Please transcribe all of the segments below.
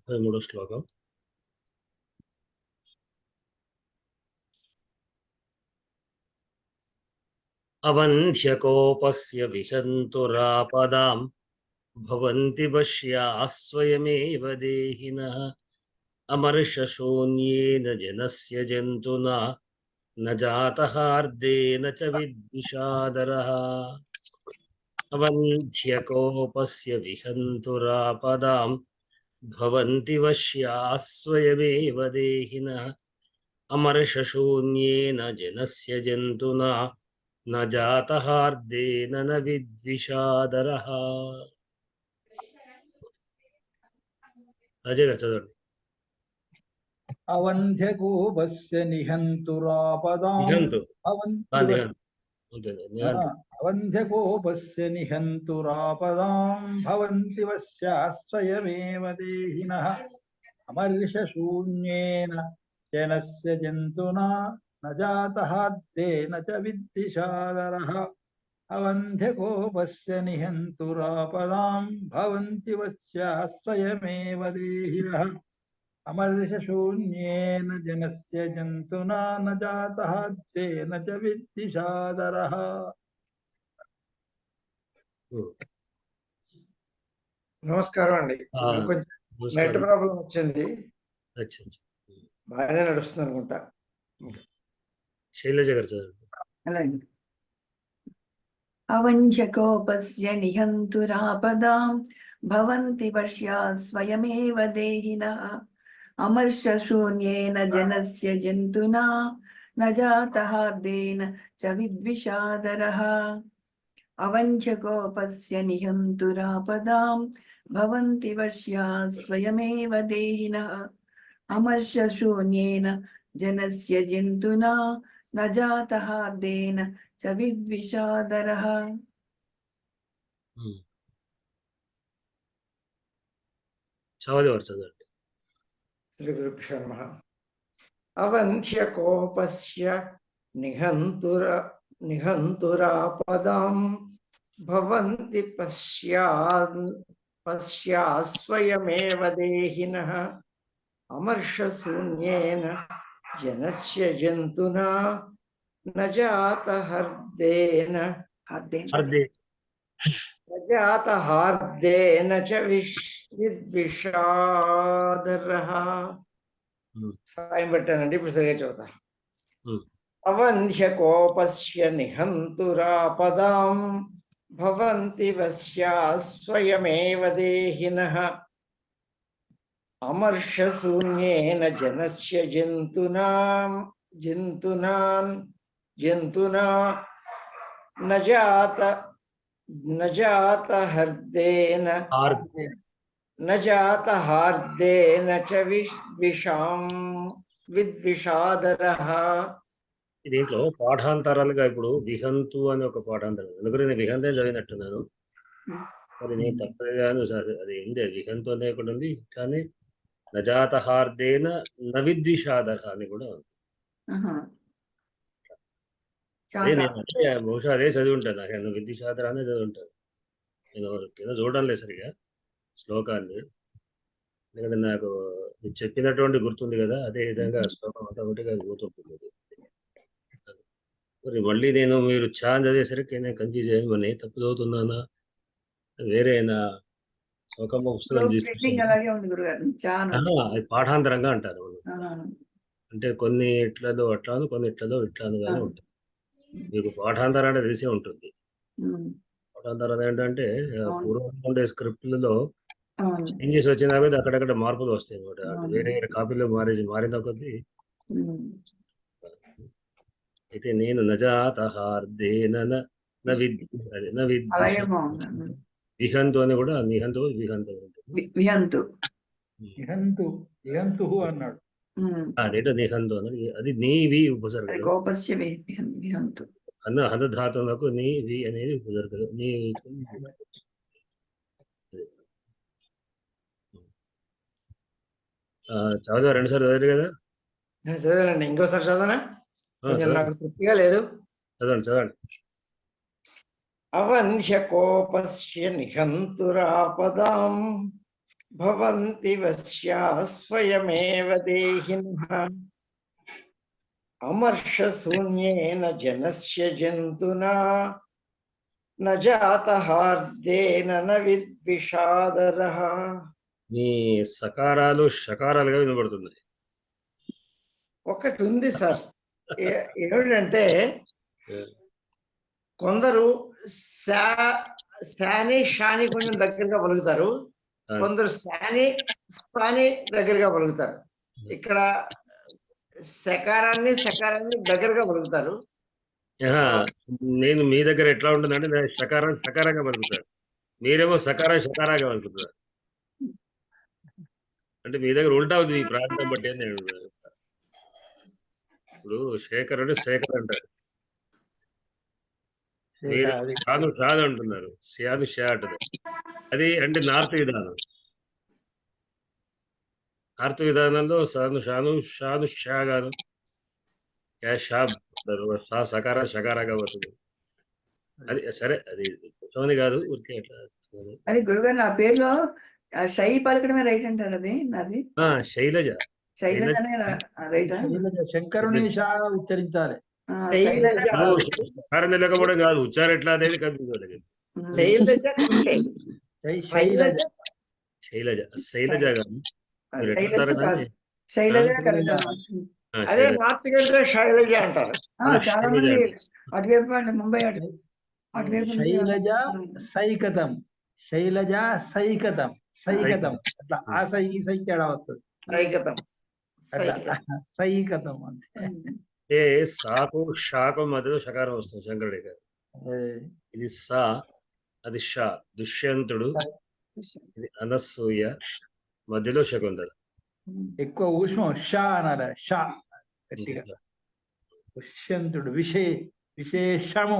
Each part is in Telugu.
13వ శ్లోకం. అవంధ్యకోపస్య విహంతురాపదాం భవంతి వశ్యాః స్వయమేవ దేహినః అమర్షశూన్యేన జనస్య జంతునా న జాతహార్దేన చ విద్విషాదరః. అవంధ్యకోపస్య విహంతురాపదాం భవంతి వశ్యాః స్వయమేవ దేహినః అమర్షశూన్యేన జనస్య జంతునా న జాతహార్దేన న విద్విషాదరః. అజయ్ గారు చదవండి. అవంధ్యకోపస్య నిహంతురాపదాం నిహంతు భవంతి నిహంతు అవంధ్యకోపస్య నిహంతురాపదాం భవంతి వశ్యాః స్వయమేవ దేహినః అమర్షశూన్యేన జనస్య జంతునా న జాతహార్దేన చ విద్విషాదరః. అవంధ్యకోపస్య నిహంతురాపదాం భవంతి వశ్యాః స్వయమేవ దేహినః అమర్షశూన్యేన జనస్య జంతునా న జాతహార్దేన చ విద్విషాదరః. నమస్కారం అండి. కొంచెం నెట్ ప్రాబ్లం వచ్చింది, బాగానే నడుస్తుంది అనుకుంటా. శైలజ గారు చదవండి. అవంధ్యకోపస్య నిహంతురాపదాం భవంతి వశ్యాః స్వయమేవ దేహినః అమర్షశూన్యేన జనస్య జంతునా న జాతహార్దేన చ విద్విషాదరః. అవంధ్యకోపస్య నిహంతురాపదాం భవంతి వశ్యాః స్వయమేవ దేహినః అమర్షశూన్యేన జనస్య జంతునా న జాతహార్దేన చ విద్విషాదరః. చదవండి. శ్రీ గురుభ్యో నమః. అవంధ్యకోపస్య నిహంతురాపదాం భవంతి పశ్యాః స్వయమేవ దేహినః అమర్షశూన్యేన జనస్య జంతునా న జాతహార్దేన చ విద్విషాదరః. సాయం పెట్టానండి, ఇప్పుడు సరిగా చదువుతా. అవంధ్యకోపస్య నిహంతురాపదాం భవంతి వశ్యాః స్వయమేవ దేహినః అమర్షశూన్యేన జనస్య జంతునా న జాతహార్దేన చ విద్విషాదరః. దీంట్లో పాఠాంతరాలుగా ఇప్పుడు విహంతు అని ఒక పాఠాంతరం, అందుకని నేను విహంతే చదివినట్టున్నాను. మరి నేను తప్పగాను సార్, అది ఉంది విహంతు అనే కూడా ఉంది, కానీ నజాతహార్దేన నవిద్విషాదర అని కూడా ఉంది. అదే నేను బహుశా అదే చదివి ఉంటాను, నాకు విద్విషాదర అనే చదివి ఉంటాను. నేను కింద చూడడం లేదు సరిగా శ్లోకాన్ని, ఎందుకంటే నాకు చెప్పినటువంటి గుర్తుంది కదా, అదే విధంగా శ్లోకం అంతా ఒకటిగా గుర్తుంటుంది. మరి మళ్ళీ నేను మీరు చా చదివేసరికి నేను కన్ఫ్యూజ్ అయ్యాను, మరి నేను తప్పు చదువుతున్నానా వేరేనా శ్లోకమ్మ పుస్తకం తీసుకుంటాను. అది పాఠాంతరంగా అంటారు, అంటే కొన్ని ఇట్లలో అట్లాను, కొన్ని ఇట్లలో ఇట్లాను కానీ ఉంటుంది. మీకు పాఠాంతరం అంటే తెలిసే ఉంటుంది. పాఠాంతరం ఏంటంటే పూర్వం ఉండే స్క్రిప్ట్లలో చేంజెస్ వచ్చినా కూడా అక్కడక్కడ మార్పులు వస్తాయి అనమాట. వేరే వేరే కాపీలో మారిన కొద్దీ. అయితే నేను నజాతహార్దేన విహంతు అని కూడా నిహంతు అన్నాడు. అదేంటో నిహంతు అన్నాడు, అది నీవి ఉపసర్గలు. హంతధాతువులకు నీవి అనేది ఉపసర్గలు. నీ చదువు 2 సార్లు చదివారు కదా? చదవాలండి, ఇంకోసారి చదవనా? నాకు తృప్తిగా లేదు. చదవండి. అవంధ్యకోపస్య నిహంతురాపదాం భవంతి వశ్యా స్వయమేవ దేహినః అమర్షశూన్యేన జనస్య జంతునా న జాతహార్దేన న విద్విషాదరః. మీ సకారాలు షకారాలుగా వినబడుతున్నాయి. ఒకటి ఉంది సార్, ఏమిటంటే కొందరు శాని షాని కొంచెం దగ్గరగా పలుకుతారు, కొందరు శాని స్థాని దగ్గరగా పలుకుతారు. ఇక్కడ సకారాన్ని దగ్గరగా పలుకుతారు. నేను మీ దగ్గర ఎట్లా ఉంటుందంటే నేను సకారంగా పలుకుతాను, మీరేమో షకారాగా పలుకుతారు. అంటే మీ దగ్గర ఉల్టా ఉంది ఈ ప్రాంతం బట్టి అని నేను ఇప్పుడు శేఖర్ అంటే శేఖర్ అంటారు, మీరు షాదు అంటున్నారు, షాదు షా అంటారు. అది అంటే నార్త్ విధానంలో షాను షా గాను సకార షకారాగా వస్తుంది. అది సరే, అది కూర్చొని కాదు ఊరికే ఎట్లా. అది గురుగారు నా పేరులో షై పలకడమే రైట్ అంటారు. అది నాది శైలజ. శైలజనే రైటా? శంకరుని షా ఉచ్చరించాలి. సకారం లేకపోవడం కాదు, ఉచ్చారం ఎట్లా అనేది కన్ఫ్యూజ్. శైలజ గారు శైలజ అదే నార్త్ శైలజ అంటారు. చాలా మంది అటువైపు ముంబై అటువైపు శైలజ సైకతం, శైలజ సైకతం, సైకతం అట్లా ఆ సై ఈ సై తేడా వస్తుంది. సైకతం అంటే సాకు షాకు మధ్యలో షకారం వస్తుంది. శంకరుడి గారు ఇది సా, అది షా. దుష్యంతుడు, ఇది అనసూయ, మధ్యలో శకుంతల. ఎక్కువ ఊష్మం షా అనాలి. షా గట్టిగా. దుష్యంతుడు విశేషము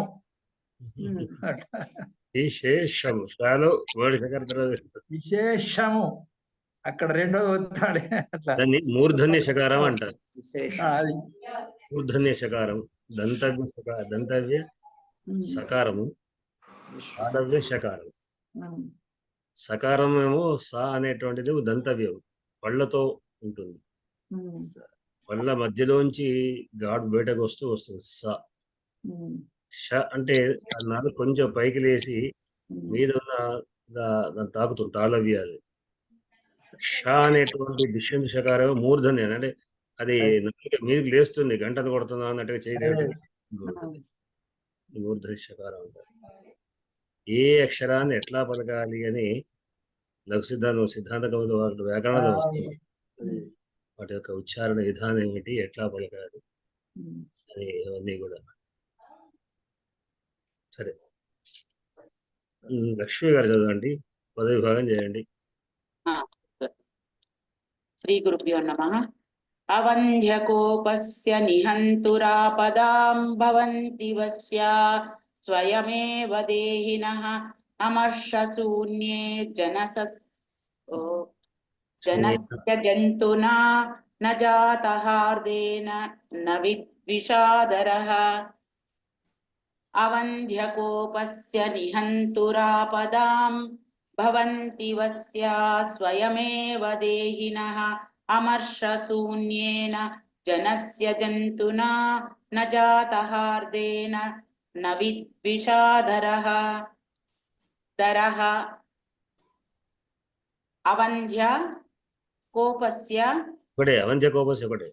విశేషము షాలో వర్డ్ శకర్ విశేషము అక్కడ రెండో వస్తాడు. అట్లా దాన్ని మూర్ధన్య శకారం అంటారు. మూర్ధన్య శకారం, దంతవ్య సకారము, ఆడవ్య శకారం. సకారం ఏమో సా అనేటువంటిది దంతవ్యం, పళ్ళతో ఉంటుంది. పళ్ళ మధ్యలోంచి గాడ్ బయటకు వస్తుంది సా. ష అంటే నాలుగు కొంచెం పైకి లేచి మీద ఉన్న దాన్ని తాకుతుంది, తాళవ్యాది. షా అనేటువంటి దుష్యంత శకారం మూర్ధన్య, అంటే అది మీదకి లేస్తుంది, గంటను కొడుతుందా అన్నట్టుగా చేయలేదు. మూర్ధన్య శకారం అంటారు. ఏ అక్షరాన్ని ఎట్లా పలకాలి అని లఘు సిద్ధాంత కవులు వాటి వ్యాకరణలో వస్తుంది. వాటి యొక్క ఉచ్చారణ విధానం ఏమిటి, ఎట్లా పలకాలి అని ఇవన్నీ కూడా. సరే, లక్ష్మి గారు చదవండి, పదవి భాగం చేయండి. శ్రీ గురుభ్యో నమః. అవంధ్యకోపస్య నిహంతురాపదాం భవంతి వస్యా స్వయమేవ దేహినః అమర్షశూన్యే జనస్య జంతునా న జాతహార్దేన న విద్విషాదరః. అవంధ్యకోపస్య నిహంతురాపదాం భవంతి వస్యా స్వయమేవ దేహినః అమర్షశూన్యేన జనస్య జంతునా న జాతహార్దేన న విద్విషాదరః. దరః అవంధ్య కోపస్య ఒకటే, అవంధ్య కోపస్య ఒకటే.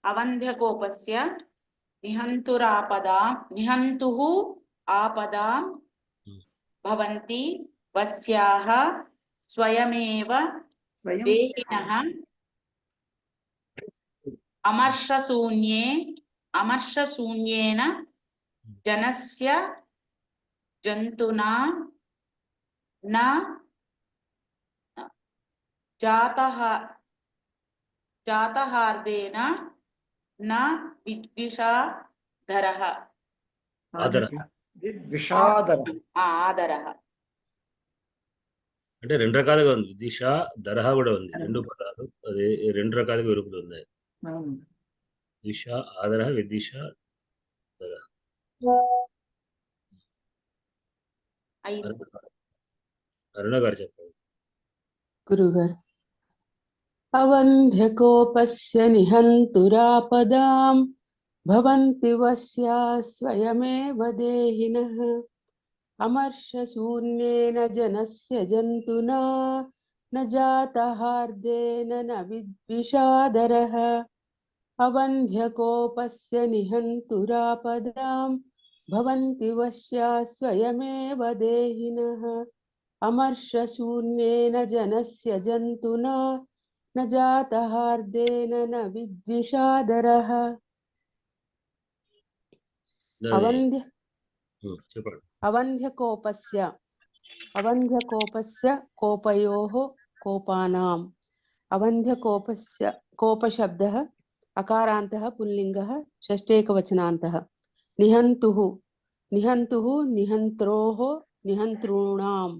అవంధ్య కోపస్య నిహంతుః ఆపదాం భవంతి వస్యాః స్వయమేవ దేహినః అమర్షశూన్యేన జనస్య జంతునా న జాతహార్దేన న విద్విషాదరః. ఆదరః అంటే రెండు రకాలుగా ఉంది, దిశ దరహ కూడా ఉంది, రెండు పదాలు. అది రెండు రకాలుగా విరుపులు ఉన్నాయి. దిశ ఆదరహ, విదిశ దరహ. అరుణ గారు చెప్పండి. గురుగారు. అవంధ్యకోపస్య నిహంతురాపదాం భవంతి వశ్యా స్వయమేవ దేహినః అమర్షశూన్యేన జనస్య జంతునా న జాతహార్దేన న విద్విషాదరః అవంధ్యకోపస్య నిహంతురాపదాం భవంతి వశ్యా స్వయమేవ దేహినః అమర్షశూన్యేన జనస్య జంతునా న జాతహార్దేన న విద్విషాదరః. అవంధ్య చెప్పండి. అవంధ్యకోపస్య కోపయోః కోపానాం. అవంధ్యకోపస్య కోపశబ్దः అకారాन्तः పుల్లింగः షష్ఠేకవచనాन्तः. నిహంతుః నిహంత్రోः నిహంతॄణాం.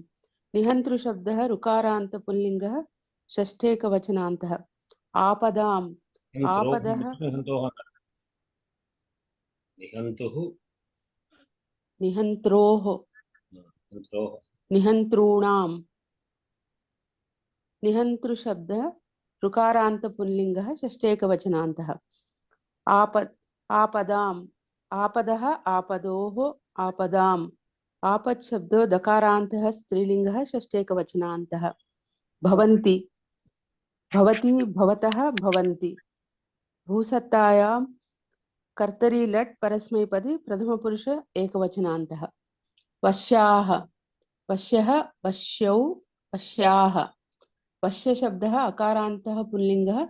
నిహంతృశబ్దः ऋकारान्त पुल्लिङ्गः षष्ठेकवचनान्तः. आपदां आपदः निहन्त्रोः निहन्तॄणां. निहन्तृशब्दः ऋकारान्त पुल्लिङ्गः षष्ठेकवचनान्तः. आपदां आपदः आपदोः आपदां. आपत् शब्दो दकारान्तः स्त्रीलिङ्गः षष्ठेकवचनान्तः. भवन्ति भवति भवतः भवन्ति. भूसत्तायां कर्तरी लट् परस्मैपदी प्रथमपुरुष एकवचनान्तः. वश्याः वश्यः वश्यौ वश्याः. वश्य शब्दः अकारान्तः पुल्लिङ्गः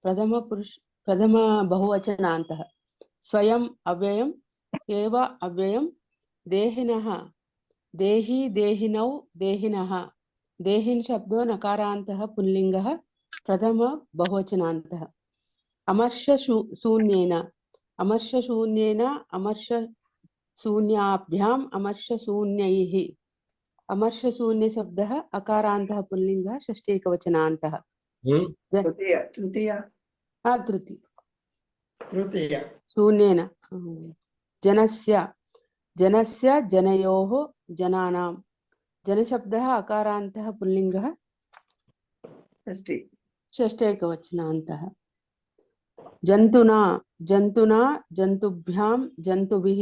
प्रथम बहुवचनान्तः. स्वयं अव्ययम् एव अव्ययं. देहिनः देही देहिनौ देहिनः. देहिन् शब्दो नकारान्तः पुल्लिङ्गः प्रथम बहुवचनान्तः. अमर्षशून्येन अमर्षशून्येन अमर्षशून्याभ्याम् अमर्षशून्यैः. अमर्षशून्य शब्दः अकारान्तः पुल्लिङ्गः षष्ठेकवचनान्तः. तृतीय शून्येन. जनस्य जनयोः जनानां. जनशब्दः अकारान्तः पुल्लिङ्गः षष्ठेकवचनान्तः. जन्तुना जन्तुभ्यां जन्तुभिः.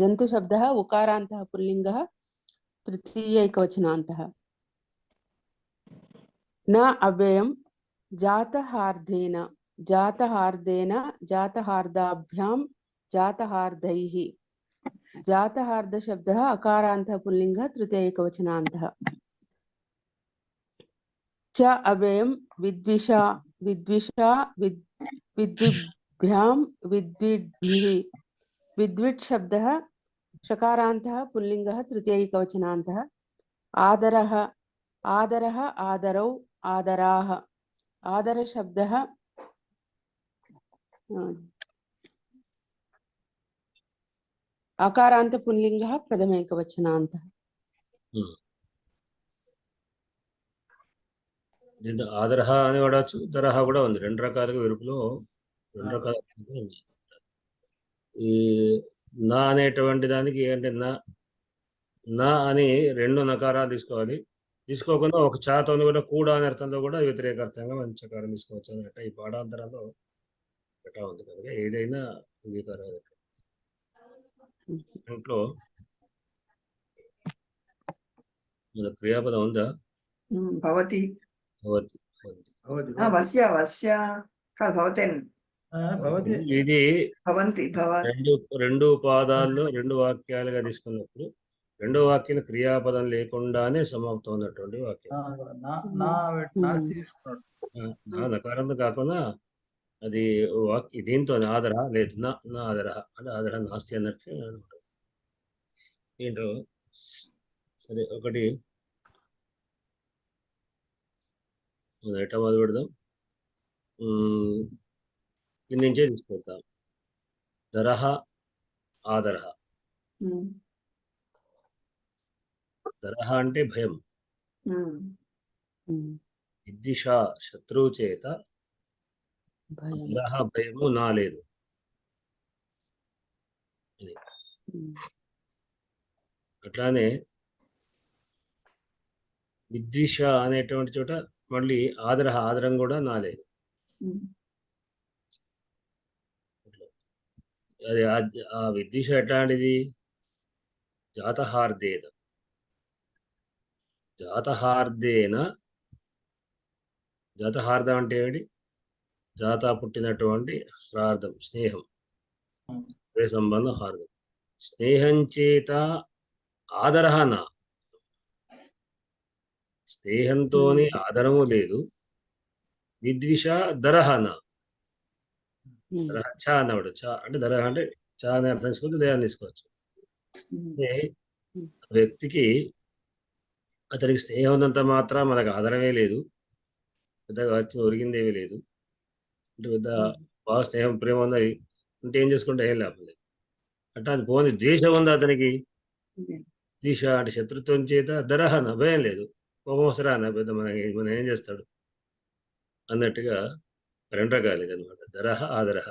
जन्तुशब्दः उकारान्तः पुल्लिङ्गः तृतीयैकवचनान्तः. न अव्ययं जातहार्देन जातहार्दाभ्यां जातहार्दैः. जातहार्द शब्दः अकारान्तः पुल्लिङ्गः तृतीयैकवचनान्तः. च अव्ययं विद्विभ्यां विद्विद्भिः. विद्वित् शब्दः षकारान्तः पुल्लिङ्गः तृतीयैकवचनान्तः. आदरः आदरौ आदराः. आदर शब्दः अकारान्त पुल्लिङ्गः प्रथमैकवचनान्तः. ఆదరహ అని వాడచ్చు, దరహ కూడా ఉంది. రెండు రకాలుగా వెరుపులో రెండు రకాలుగా ఉంది. ఈ నా అనేటువంటి దానికి అంటే నా అని రెండు నకారాలు తీసుకోవాలి. తీసుకోకుండా ఒక చాతో కూడా కూడా అనే అర్థంలో కూడా వ్యతిరేకార్థంగా మంచి చకారం తీసుకోవచ్చు అన్నట్టు ఈ పాఠాంతరంలో ఎట్లా ఉంది కనుక ఏదైనా అంగీకారం ఇంట్లో మన క్రియాపదం ఉందా? భవతి భవతి వస్య వస్య భవతేన్ ఇది భవంతి రెండు పాదాల్లో రెండు వాక్యాలుగా తీసుకున్నప్పుడు రెండో వాక్యం క్రియాపదం లేకుండానే సమాప్తం ఉన్నటువంటి వాక్యం. నకారంతో కాకుండా అది దీంతో ఆదర లేదు నా ఆదర అంటే ఆదర నాస్తి అన్నట్టు దీంట్లో. సరే, ఒకటి ఎట్లా మొదలు పెడదాం? కింద నుంచే తీసుకుంటాం. దరహ ఆదరహ. దరహ అంటే భయం. విద్విష శత్రువు చేత దరహ భయము నా లేదు. అట్లానే విద్విష అనేటువంటి చోట మళ్ళీ ఆదరం కూడా నాలేదు. అది ఆ విద్విష ఎట్లాంటిది? జాతహార్దేన జాతహార్దం అంటే ఏమిటి? జాత పుట్టినటువంటి హ్రార్థం, స్నేహం, సంబంధం హార్దం. స్నేహం చేత ఆదరహన, స్నేహంతోని ఆదరము లేదు. విద్విష దరహన, చ అన్నవాడు. చ అంటే దరహ అంటే చ అని అర్థం తీసుకోవచ్చు, దేహాన్ని తీసుకోవచ్చు. అంటే వ్యక్తికి అతనికి స్నేహం ఉన్నంత మాత్రం మనకు ఆదరమే లేదు, పెద్దగా ఒరిగిందేమీ లేదు. అంటే పెద్ద బాగా స్నేహం ప్రేమ ఉన్నది అంటే ఏం చేసుకుంటే ఏం లాభం లేదు. అంటే అది పోని ద్వేషం ఉంది అతనికి. ద్వేష అంటే శత్రుత్వం చేత దరహన, భయం లేదు, కోపం వస్తారా అన్న పెద్ద మనం ఏం చేస్తాడు అన్నట్టుగా 2 రకాలు అనమాట. దరహ ఆదరహ.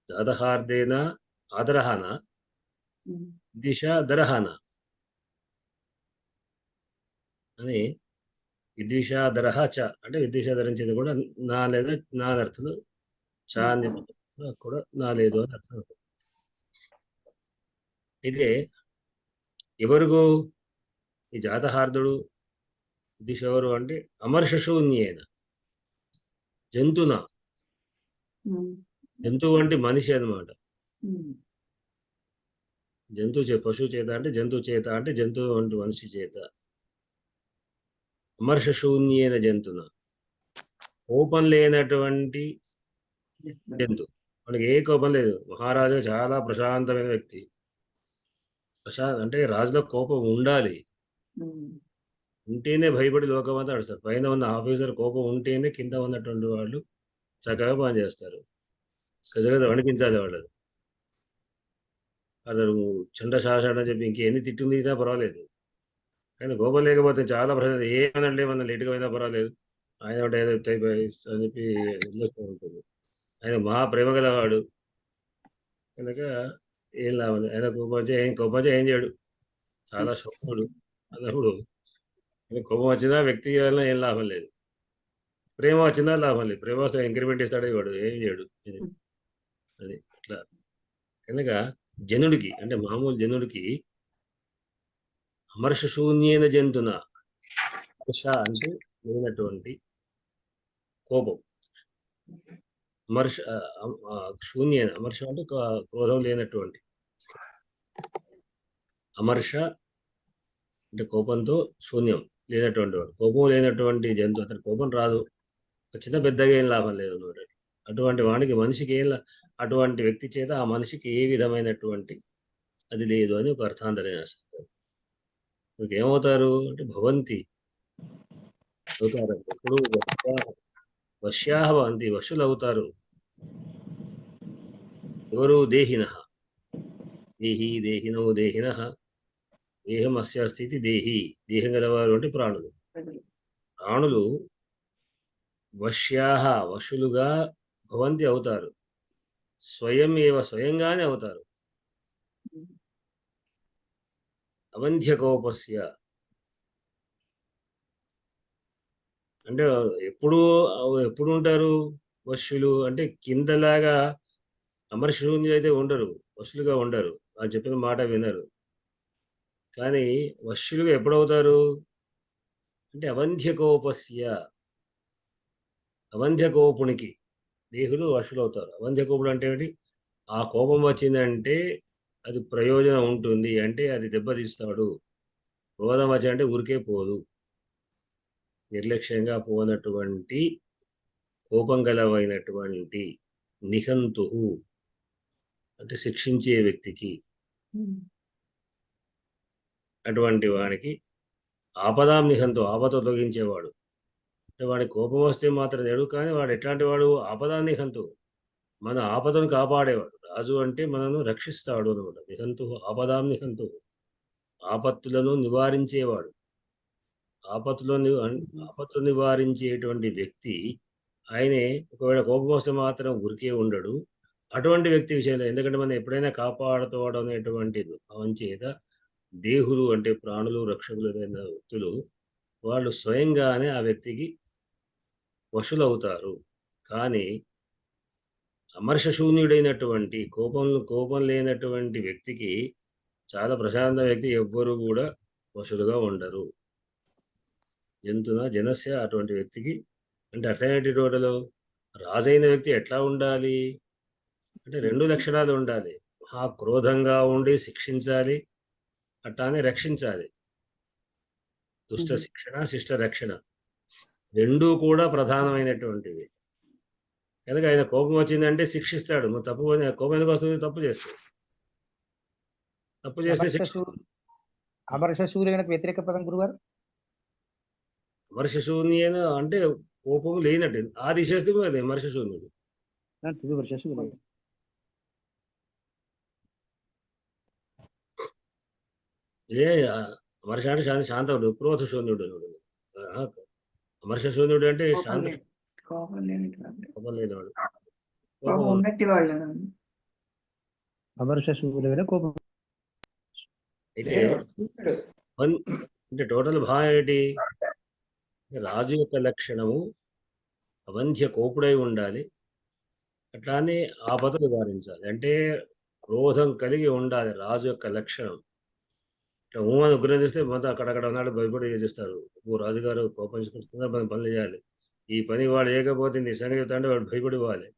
జాతహార్దేన ఆదరహన, దిశ దరహన అని. విద్విషాదరహ చ అంటే విద్వేషాధరించేది కూడా నా లేదా నా అర్థంలో చ అని కూడా నా లేదు అని అర్థం. అయితే ఎవరుగు ఈ జాతహార్దుడు దిశ ఎవరు అంటే అమర్షశూన్యేన జంతున. జంతువు అంటే మనిషి అనమాట. పశువు చేత అంటే జంతువు చేత అంటే జంతువు అంటే మనిషి చేత. అమర్షశూన్యేన జంతున, కోపం లేనటువంటి జంతు. మనకి ఏ కోపం లేదు. మహారాజు చాలా ప్రశాంతమైన వ్యక్తి. అంటే రాజులో కోపం ఉండాలి, ఉంటేనే భయపడి లోకమంతా నడుస్తారు. పైన ఉన్న ఆఫీసర్ కోపం ఉంటేనే కింద ఉన్నటువంటి వాళ్ళు చక్కగా పనిచేస్తారు. గజగజ వణికించాలి వాళ్ళు. అతను చండశాసన అని చెప్పి ఇంకెన్ని తిట్టింది ఇదా పర్వాలేదు, కానీ కోపం లేకపోతే చాలా ప్రశాంతం. ఏమన్నా లేటుగా అయినా పర్వాలేదు, ఆయన ఒకటి ఏదో అని చెప్పి నిర్లక్ష్యం ఉంటుంది. ఆయన మహా ప్రేమ గలవాడు కనుక ఏం లాభం. ఆయన కోపం ఏం చేయడు, చాలా శోకుడు అన్నప్పుడు కోపం వచ్చినా వ్యక్తి వల్ల ఏం లాభం లేదు, ప్రేమ వచ్చినా లాభం లేదు. ప్రేమ వస్తే ఇంక్రిమెంట్ ఇస్తాడు, వాడు ఏం చేయడు. అది అట్లా కనుక జనుడికి అంటే మామూలు జనుడికి అమర్షశూన్యైన జంతున, హర్ష అంటే లేనటువంటి కోపం, శూన్యైన అమర్ష అంటే క్రోధం లేనటువంటి, అమర్ష అంటే కోపంతో శూన్యం లేనటువంటి వాడు, కోపం లేనటువంటి జంతువు. అతను కోపం రాదు, చిన్న పెద్దగా ఏం లాభం లేదు అన్నమాట. అటువంటి వాడికి మనిషికి అటువంటి వ్యక్తి చేత ఆ మనిషికి ఏ విధమైనటువంటి అది లేదు అని ఒక అర్థాంతరం చేస్తారు. ఏమవుతారు అంటే భవంతి అవుతారు. ఎప్పుడు వశ్యాహ భవంతి, వశులు అవుతారు. ఎవరు? దేహిన, దేహినో దేహిన, దేహం అస్య స్థితి దేహి, దేహం గలవారు అంటే ప్రాణులు. ప్రాణులు వశ్యాహ వశులుగా భవంతి అవుతారు, స్వయంగానే అవుతారు. అవంధ్యకోపస్య అంటే ఎప్పుడు ఉంటారు వశులు అంటే కిందలాగా అమర్షులు అయితే ఉండరు, వశులుగా ఉండరు, అని చెప్పిన మాట వినరు. కానీ వశులుగా ఎప్పుడవుతారు అంటే అవంధ్యకోపునికి దేహులు వశులు అవుతారు. అవంధ్యకోపుడు అంటే ఏమిటి? ఆ కోపం వచ్చిందంటే అది ప్రయోజనం ఉంటుంది అంటే అది దెబ్బతీస్తాడు. క్రోధం వచ్చిందంటే ఊరికే పోదు, నిర్లక్ష్యంగా పోనటువంటి కోపం గలవైనటువంటి నిహంతు అంటే శిక్షించే వ్యక్తికి, అటువంటి వానికి ఆపదాం నిహంతు ఆపద తొలగించేవాడు. అంటే వాడి కోపం వస్తే మాత్రం లేడు, కానీ వాడు ఎట్లాంటి వాడు? ఆపదా నిహంతు, మన ఆపదను కాపాడేవాడు. రాజు అంటే మనను రక్షిస్తాడు అనమాట. నిహంతు ఆపదాం నిహంతు, ఆపత్తులను నివారించేవాడు. ఆపత్తు నివారించేటువంటి వ్యక్తి ఆయనే. ఒకవేళ కోపం వస్తే మాత్రం ఉరికే ఉండడు. అటువంటి వ్యక్తి విషయంలో ఎందుకంటే మనం ఎప్పుడైనా కాపాడుకోవడం అనేటువంటి భావం చేత దేహులు అంటే ప్రాణులు రక్షకులు అయిన వ్యక్తులు వాళ్ళు స్వయంగానే ఆ వ్యక్తికి వశులవుతారు. కానీ అమర్షశూన్యుడైనటువంటి కోపం లేనటువంటి వ్యక్తికి, చాలా ప్రశాంత వ్యక్తి ఎవ్వరు కూడా వశులుగా ఉండరు. జనస్య అటువంటి వ్యక్తికి అంటే అర్థమేంటి టోటలు? రాజైన వ్యక్తి ఎట్లా ఉండాలి అంటే 2 లక్షణాలు ఉండాలి. క్రోధంగా ఉండి శిక్షించాలి, అట్లానే రక్షించాలి. దుష్ట శిక్షణ, శిష్ట రక్షణ 2 కూడా ప్రధానమైనటువంటివి. కనుక ఆయన కోపం వచ్చిందంటే శిక్షిస్తాడు. నువ్వు తప్పు కోపం ఎందుకు వస్తుంది? తప్పు చేస్తావు. తప్పు చేస్తే అమర్షశూర్యునికి వ్యతిరేక పదం గురుగారు. అమర్షశూన్యన అంటే కోపం లేనట్టు ఆ దిశేస్తే అది అమర్షశూన్యుడు. ఇదే అమర్ష అంటే శాంతవుడు, క్రోధ శూన్యుడు. అమర్షశూన్యుడు అంటే శాంత కోపం లేనివాడు. కోపం లేనివాడు. కోపం ఉన్నట్టి వాళ్ళు. అమర్షశూర్యుడైన కోపం. అయితే అంటే టోటల్ భావం ఏంటి? రాజు యొక్క లక్షణము అవంధ్య కోపుడై ఉండాలి, అట్లానే ఆపదలు నివారించాలి. అంటే క్రోధం కలిగి ఉండాలి రాజు యొక్క లక్షణం. ఇట్లా ఊహను ఉగ్రం చేస్తే మొత్తం అక్కడక్కడ ఉన్నాడు భయపడి చేస్తారు. రాజుగారు కోపించుకుంటున్నా మనం పనులు చేయాలి, ఈ పని వాడు చేయకపోతే నీ సంగతి చెప్తా అంటే వాడు భయపడి పోవాలి.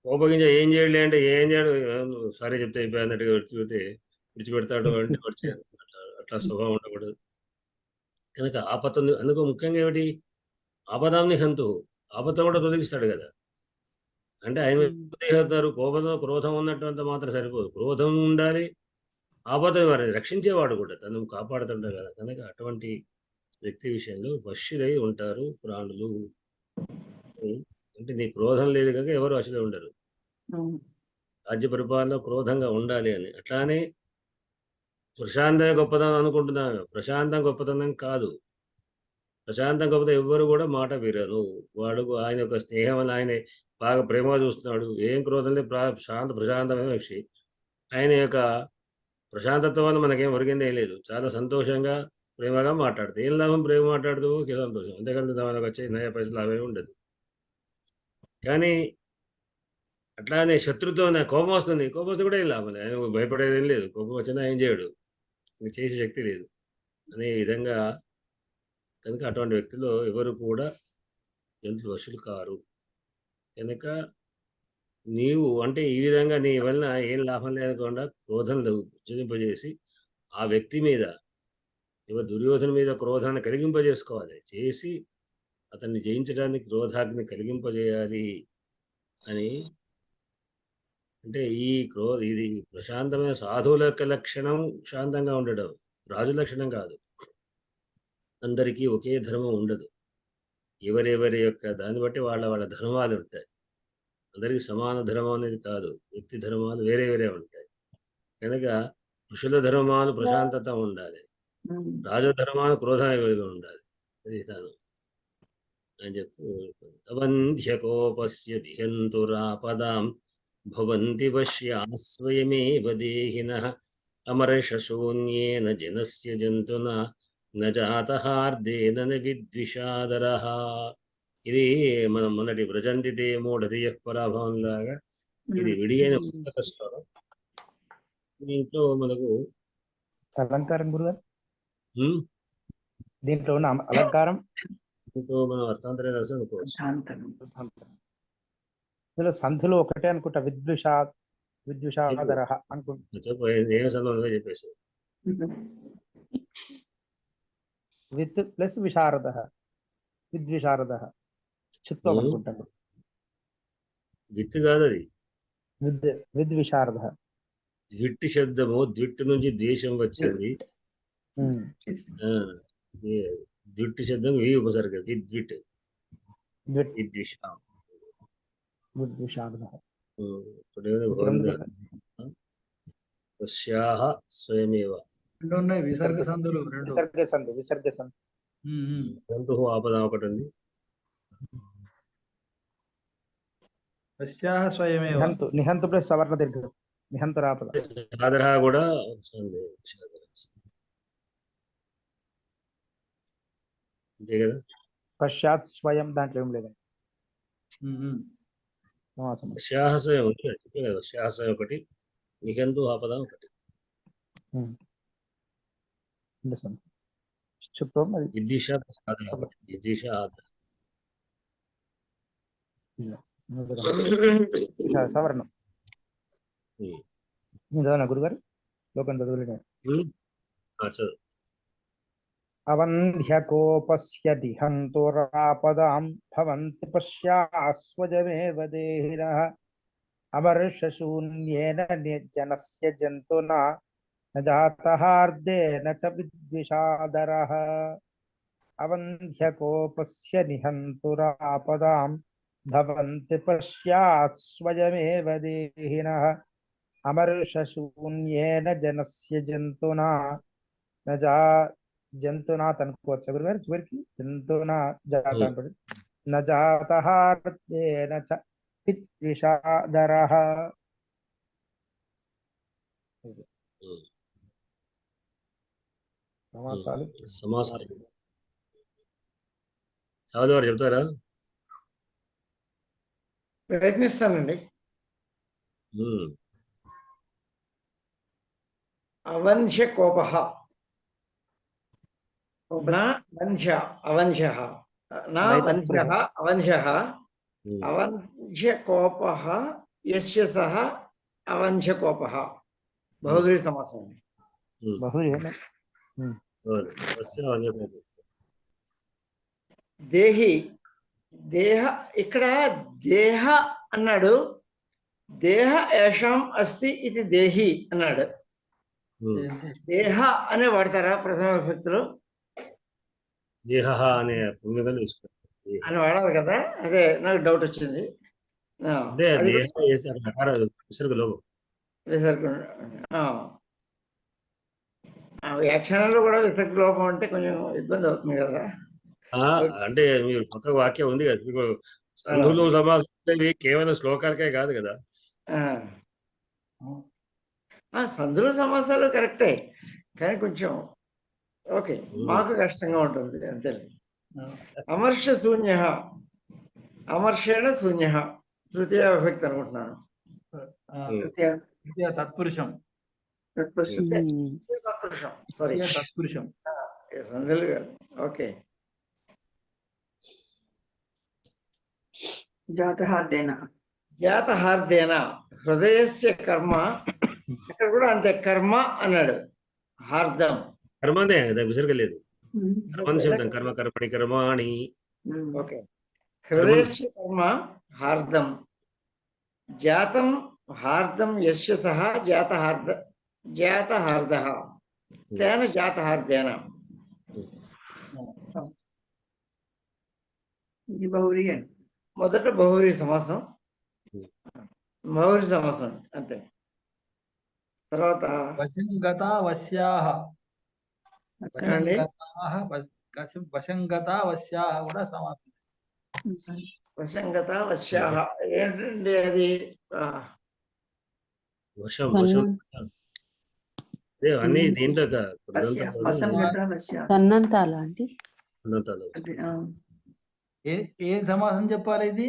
కోపగించ ఏం చేయలే అంటే ఏం చేయడు, సారీ చెప్తే అయిపోయినట్టుగా విడిచిపెడతాడు అంటే అట్లా స్వభావం ఉండకూడదు. కనుక ఆపత్తుని అందుకు ముఖ్యంగా ఏమిటి? ఆపదాన్ని హంతు, ఆపద కూడా తొలగిస్తాడు కదా. అంటే ఆయన తొలగిస్తారు. క్రోధం ఉన్నట్టు మాత్రం సరిపోదు, క్రోధం ఉండాలి, ఆపద వారిని రక్షించేవాడు కూడా, తను కాపాడుతుంటాడు కదా. కనుక అటువంటి వ్యక్తి విషయంలో వశ్యులై ఉంటారు ప్రాణులు. అంటే నీ క్రోధం లేదు కనుక ఎవరు వశులై ఉండరు. రాజ్య పరిపాలనలో క్రోధంగా ఉండాలి అని. అట్లానే ప్రశాంతమే గొప్పతనం అనుకుంటున్నాను. ప్రశాంతం గొప్పతనం కాదు. ప్రశాంతం గొప్పతనం ఎవ్వరు కూడా మాట వినరు. వాడు ఆయన యొక్క స్నేహం అని ఆయన బాగా ప్రేమగా చూస్తున్నాడు, ఏం క్రోధం లేదు, ప్రశాంతమైన వ్యక్తి. ఆయన యొక్క ప్రశాంతత్వం వల్ల మనకేం ఒరిగిందే లేదు. చాలా సంతోషంగా ప్రేమగా మాట్లాడుతూ ఏం లాభం? ప్రేమ మాట్లాడుతూ సంతోషం, అంతేకాదు దానికి వచ్చే నయ పైసలు అవే ఉండదు. కానీ అట్లానే శత్రుత్వం, కోపం వస్తుంది, కోపం వస్తే కూడా ఏం లాభం లేదు, ఆయన భయపడేది ఏం లేదు. కోపం వచ్చినా ఏం చేయడు, చేసే శక్తి లేదు అనే విధంగా. కనుక అటువంటి వ్యక్తులు ఎవరు కూడా జంతువులు వశులు కారు. కనుక నీవు అంటే ఈ విధంగా నీ వలన ఏం లాభం లేకుండా క్రోధం ఉచ్చరింపజేసి ఆ వ్యక్తి మీద, ఎవరు దుర్యోధన మీద క్రోధాన్ని కలిగింపజేసుకోవాలి, చేసి అతన్ని జయించడానికి క్రోధాగ్ని కలిగింపజేయాలి అని. అంటే ఇది ప్రశాంతమైన సాధువుల యొక్క లక్షణం శాంతంగా ఉండడం, రాజు లక్షణం కాదు. అందరికీ ఒకే ధర్మం ఉండదు, ఎవరెవరి యొక్క దాన్ని బట్టి వాళ్ళ ధర్మాలు ఉంటాయి. అందరికీ సమాన ధర్మం అనేది కాదు, వ్యక్తి ధర్మాలు వేరే వేరే ఉంటాయి. కనుక ఋషుల ధర్మాలు ప్రశాంతత ఉండాలి, రాజధర్మాలు క్రోధంగా ఉండాలి. అది అని చెప్పి అవంధ్యకోపస్య విహంతురాపదాం భవంతి వశ్యా స్వయమేవ దేహినః అమర్షశూన్యేన జనస్య జంతున న జాతహార్దేన న విద్విషాదరః. ఇది మనం మొన్నటి వ్రజంతితే మూఢధియ పరాభవం లాగా ఇది విడియైన పుస్తక శ్లోకం. దీంట్లో మనకు అలంకారం గురుగారు, దీంట్లో ఉన్న అలంకారం మనం అర్థాంతరం రాసి అనుకోవచ్చు. ఇందులో సంధులు ఒకటే అనుకుంటా, విద్విషాదర అనుకుంటా. ఏమి సందర్భంగా చెప్పేసి విత్ ప్లస్ విశారద, విద్విశారద చిత్వం అనుకుంటాను. విత్ కాదు అది, విద్విశారద. ద్విట్టి శబ్దము ద్విట్టు నుంచి ద్వేషం వచ్చింది. ద్విట్టి శబ్దం వీ ఉపసర్గ, విద్విట్ విద్విషారద. స్వయమేవ విసర్గ సంధులు, విసర్గ సంధు. జంతు ఆపద ఒకటి ఉంది. నిహంతు ప్లస్ సవర్ణ దీర్ఘం, నిహంతరాపద. ఆదరహ కూడా అంతే కదా. పశ్చాత్ స్వయం దాంట్లో ఏం లేదండి. సమాసం. శ్వాసం ఉంది కదా, చెప్పే కదా, శ్వాసం ఒకటి, నిఘంటు ఆపదం ఒకటి. చెప్పు మరి. విద్దిష ఆదర ఒకటి, విద్దిష ఆదర. సవర్ణం చదవనా గురుగారు? లోకం చదువులే. చదువు. అవంధ్యకోపస్య దిహంతురాపదాం భవంతి పశ్యాస్వజమేవ దేహినః అమర్షశూన్యేన జనస్య జంతునా న జాతహార్దేన చ విద్విషాదరః. అవంధ్యకోపస్య నిహంతురాపదాం భవంతి పశ్యాత్ స్వయమేవ దేహినః అమర్షశూన్యేన జనస్య జంతునా జంతునా అనుకోవచ్చు గురుగారు చివరికి, జంతునా జాత అంటాడు. న జాతహార్దేన చ విద్విషాదరః. సమాసాలు సమాసాలు చదువు చెప్తారా? ప్రయత్నిస్తానండి. అవంధ్య కోప, నా వంధ్య అవంధ్య, నా వంధ్య అవంధ్య, అవంధ్య కోప యస్య సహ అవంధ్య కోప. బహువ్రీహి సమాసం. దేహి, దేహ, ఇక్కడ దేహ అన్నాడు, దేహ ఏషాం అస్తి ఇది దేహి అన్నాడు. దేహ అనే వాడతారా ప్రథమ విభక్తిలో? దేహ అనే పుణ్యతలు అని వాడాలి కదా, అదే నాకు డౌట్ వచ్చింది. వ్యాఖ్యానంలో కూడా విభక్తి లోపం అంటే కొంచెం ఇబ్బంది అవుతుంది కదా. అంటే మీరు కొత్త వాక్యం ఉంది కదా, మీకు సంధులు సమాసం కేవలం శ్లోకాలకే కాదు కదా. సంధుల సమాసాలు కరెక్టే, కానీ కొంచెం ఓకే మాకు కష్టంగా ఉంటుంది అంతే. అమర్ష శూన్య, అమర్షేణ శూన్య తృతీయ విభక్తి అనుకుంటున్నాను. తత్పురుషం, తత్పురుషం, సారీ తత్పురుషం. సంధులు కాదు. ఓకే. జాతహార్దేన, జాతహార్దేన హృదయస్య కర్మ, ఇక్కడ కూడా అంతే కర్మ అన్నాడు. హార్దం కర్మనే విసర్గలేదు. శబ్దం కర్మ కర్మణి కర్మాణి. ఓకే. హృదయస్య కర్మ హార్దం, జాతం హార్దం యస్య సహ జాతహార్ద, జాతహార్దః తేన జాతహార్దేన. ఇది బహువ్రీహి. మొదట బహువ్రీహి సమాసం, బహువ్రీహి సమాసం అంతే. తర్వాత వశంగత వశ్యాహ, వశంగత వశ్యాహ కూడా సమాసం. వశంగత వశ్యాహ ఏంటండి అది? వశం, వశం అన్ని దీంట్లో సన్నంతాలా అండి? ఏ సమాసం చెప్పాలి ఇది?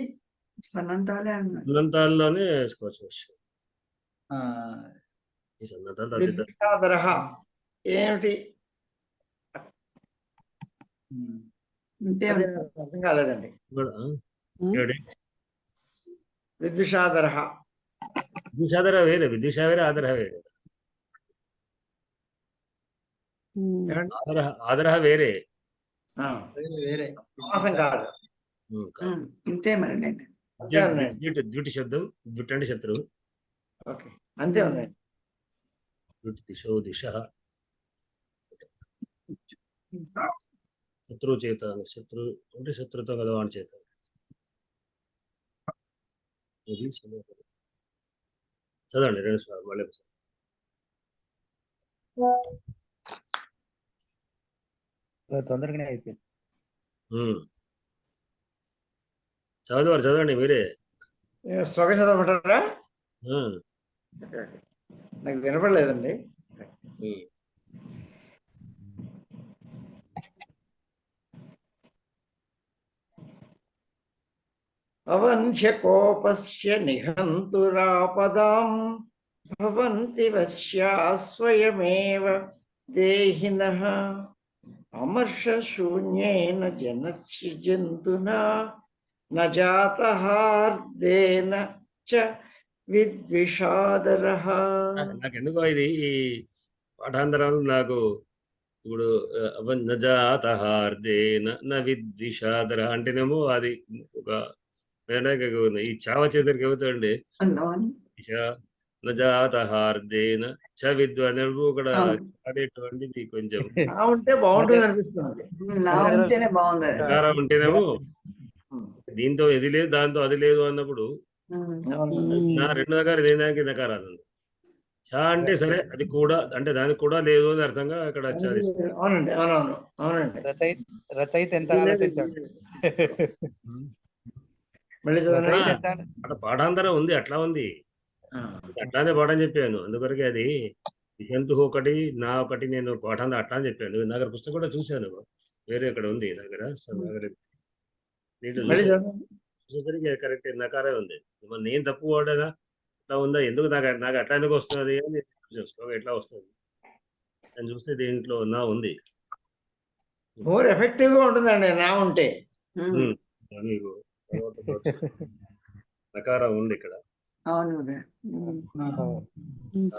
సన్నంతాలే అన్నాడు. సన్నంతాల్లోనే వేసుకోవచ్చు. ఈ సన్నంతాలు విద్విషాదరః ఏమిటి? అర్థం కాలేదండి. విద్విషాదరః, విద్విషాదర వేరే, విద్విష వేరే, ఆదరహ వేరే. ఆదరహ వేరే, వేరే సమాసం కాదు. ఇంతే మరి. ద్విటి శబ్దం, ద్విట్ అంటే శత్రువు. ఓకే, అంతే ఉన్నాయి. ద్విటి దిశో దిశ, శత్రువు చేత, శత్రువు అంటే శత్రుతో కలవాని చేత. చదవండి 2 సార్లు మళ్ళీ. తొందరగానే అయిపోయింది. చదవండి మీరే. శ్లోకం చదవమంటారా? నాకు వినపడలేదండి. అవంధ్యకోపస్య నిహంతురాపదాం భవంతి వశ్యా స్వయమేవ దేహినః అమర్షశూన్యేన జనస్య జంతునా న జాతహార్దేన చ విద్విషాదరః. నాకెందుకో ఇది ఈ పాఠాంతరాలు నాకు ఇప్పుడు నజాతహార్దేన న విద్విషాదర అంటేనేమో అది ఒక ఈ చావ చేసరికి ఏమవుతాయండి నజాతహార్దేన చ విద్వ అనేప్పుడు కూడా ఆడేటువంటిది కొంచెం నా ఉంటే బాగుంటుంది అనిపిస్తుంది. నా ఉంటేనే బాగుంది. ప్రకారం ఉంటేనేమో దీంతో ఇది లేదు దాంతో అది లేదు అన్నప్పుడు నా రెండు రకాలు దేనికి నకారాలు ఉంది. చా అంటే సరే అది కూడా అంటే దానికి కూడా లేదు అని అర్థంగా అక్కడ అవునండి, అవునవును, అవునండి. రచయిత ఎంత ఆలోచించాడు. మళ్ళీ చదవండి. అక్కడ పాఠాంతరం ఉంది, అట్లా ఉంది, అట్లానే పాఠం చెప్పాను. అందువరకు అది నిహంతు ఒకటి నా ఒకటి నేను పాఠాంతరం అట్లా అని చెప్పాను. నా దగ్గర పుస్తకం కూడా చూశాను, వేరే అక్కడ ఉంది దగ్గర. మళ్ళీ చదవండి. చూసేసరికి కరెక్ట్ నకారే ఉంది. మరి నేను తప్పు వాడనా అట్లా ఉందా, ఎందుకు నాకు నాకు అట్లా ఎందుకు వస్తుంది అని శ్లోకం ఎట్లా వస్తుంది అని చూస్తే దీంట్లో నా ఉంది. మోర్ ఎఫెక్టివ్ గా ఉంటుందండి నా ఉంటే. మీకు నకారం ఉంది ఇక్కడ. అవును.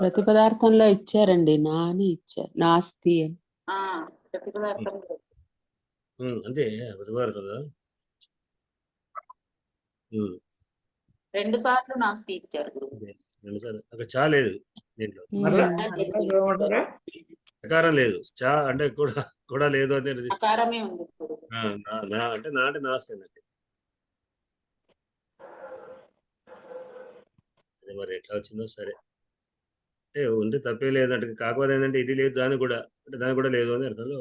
ప్రతి పదార్థంలో ఇచ్చారండి, నా అని ఇచ్చారు, నాస్తి అని. అంతే బుధవారం కదా. 2 సార్లు నాస్తి ఇచ్చారు. రెండుసార్లు అక్కడ చా లేదు దీంట్లో, నకారం లేదు. చా అంటే కూడా లేదు అనేది నకారమే ఉంది. నా అంటే నా అంటే నాస్తే నాకు. మరి ఎట్లా వచ్చిందో సరే, అంటే ఉంటే తప్పే లేదంటే. కాకపోతే ఏంటంటే ఇది లేదు దాని కూడా అంటే దాని కూడా లేదు అని అర్థంలో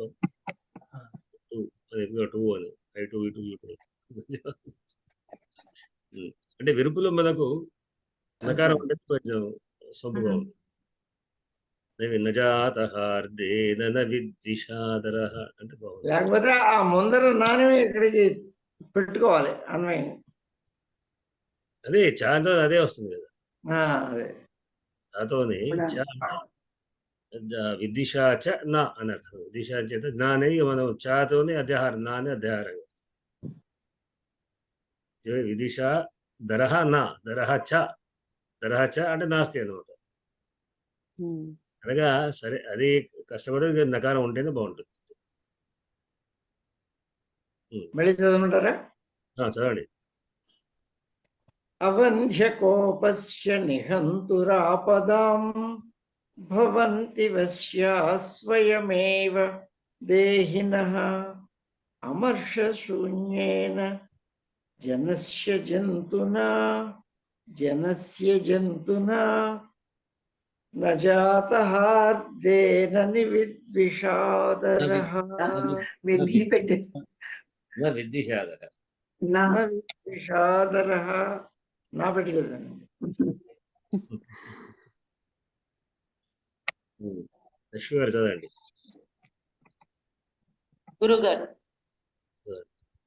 2 అని I2 ఇటు అంటే విరుపులో మనకు నకారం అంటే కొంచెం సొంపుగా ఉంది. నజాతహార్దేన విద్విషాదర అంటే బాగుంది. లేకపోతే ఆ ముందర నాని ఇక్కడికి పెట్టుకోవాలి అన్వయం. అదే చాతో అదే వస్తుంది కదా. అదే చాతోని విద్విషాచ నా అని అర్థం. విద్విషా చేత నా అనేది మనం చాతోని అధ్యాహారం, నా అని అధ్యాహారంగా వస్తుంది. విదిషా దరహ నా దరహ చ అంటే నాస్తి అనమాట. అనగా సరే అది కష్టపడి నకారం ఉంటేనే బాగుంటుంది. మళ్ళీ చదవమంటారా? చదవండి. అవంధ్యకోపస్య నిహంతురాపదాం భవంతి వశ్యా స్వయమేవ దేహినః అమర్షశూన్యేన జనస్య జంతునా న జాతహార్దేన విద్విషాదరః. విద్విషాదర విద్విషాదరః. నా పెట్టి చదివాను. లక్ష్మి గారు చదవండి. గురుగారు.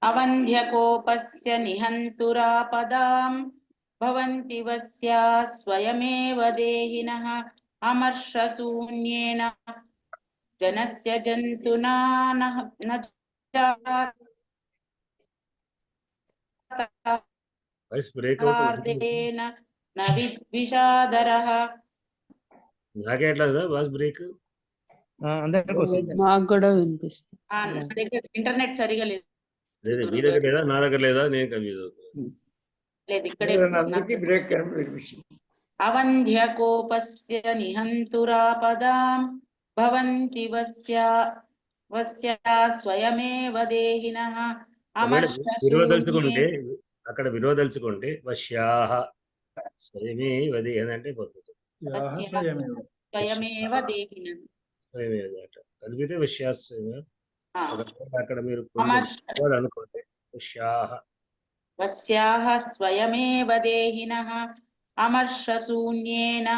అవంధ్యకోపస్య నిహంతురాపదాం భవంతి వశ్యా స్వయమేవ దేహినః అమర్షశూన్యేన జనస్య జంతునా న వాయిస్ బ్రేక్ జాతహార్దేన న విద్విషాదరః. నాకే ఎట్లా సార్ వాయిస్ బ్రేక్? మాకు కూడా వినిపిస్తుంది. నా దగ్గర ఇంటర్నెట్ సరిగా లేదు. మీ దగ్గర లేదా నా దగ్గర లేదా? నేను కన్ఫ్యూజ్ అవుతాను. లేదు, ఇక్కడే బ్రేక్. అవంధ్యకోపస్య నిహంతురాపదాం భవంతి వశ్యా స్వయమేవ దేహినః విరోధల్చుకుంటే అక్కడ విరోధల్చుకుంటే వశ్యాహ స్వయమేవ దేహినః అంటే పోతుంది. స్వయమేవ దేహినః కలిపితే వశ్యాస్వయమేవ. అక్కడ మీరు అనుకోండి వశ్యాహ స్వయమేవ దేహినః అమర్షశూన్యేన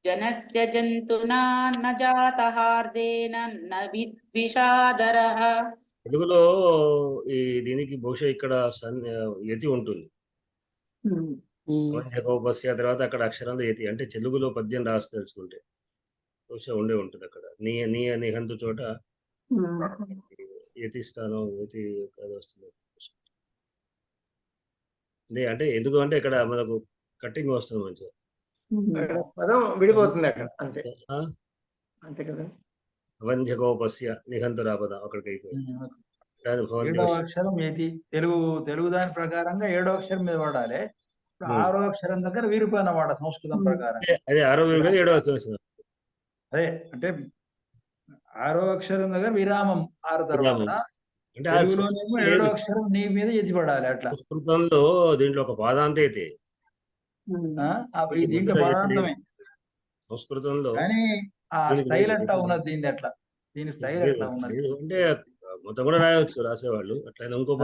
జనస్య జంతునా న జాతహార్దేన న విద్విషాదరః. తెలుగులో ఈ దీనికి బహుశా ఇక్కడ యతి ఉంటుంది. వంధ్యకోపస్య తర్వాత అక్కడ అక్షరంలో యతి అంటే తెలుగులో పద్యం రాసి తెలుసుకుంటే బహుశా ఉండే ఉంటుంది అక్కడ నీ నిహంతు చోట యతి స్థానం యతి అది వస్తుంది అంటే ఎందుకు అంటే ఇక్కడ మనకు కట్టింగ్ వస్తుంది మంచిగా అక్కడ పదం విడిపోతుంది అక్కడ అంతే ఆ? అంతే కదా. వంధ్యకోపస్య నిహంతురాపదం అక్కడికి అయిపోయింది దాని భవంతి ఏడో అక్షరం ఏది తెలుగు దాని ప్రకారంగా ఏడో అక్షరం మీద వాడాలి. ఇప్పుడు ఆరో అక్షరం దగ్గర విరిపోయిన వాడ సంస్కృతం ప్రకారం. అదే 6వ మీద 7వ వచ్చిన అదే అంటే ఆరో అక్షరం దగ్గర విరామం ఆరు తర్వాత అంటే తెలుగులోనేమో ఏడో అక్షరం నీ మీద ఎది పడాలి అట్లా. సంస్కృతంలో దీంట్లో ఒక పాదాంత అయితే దీంట్లో పదార్థమే సంస్కృతంలో కానీ ఆ స్టైల్ అట్లా ఉన్నది దీని అట్లా దీని స్టైల్ అట్లా ఉన్నది. అంటే మొత్తం కూడా రాయవచ్చు రాసేవాళ్ళు అట్లా ఇంకో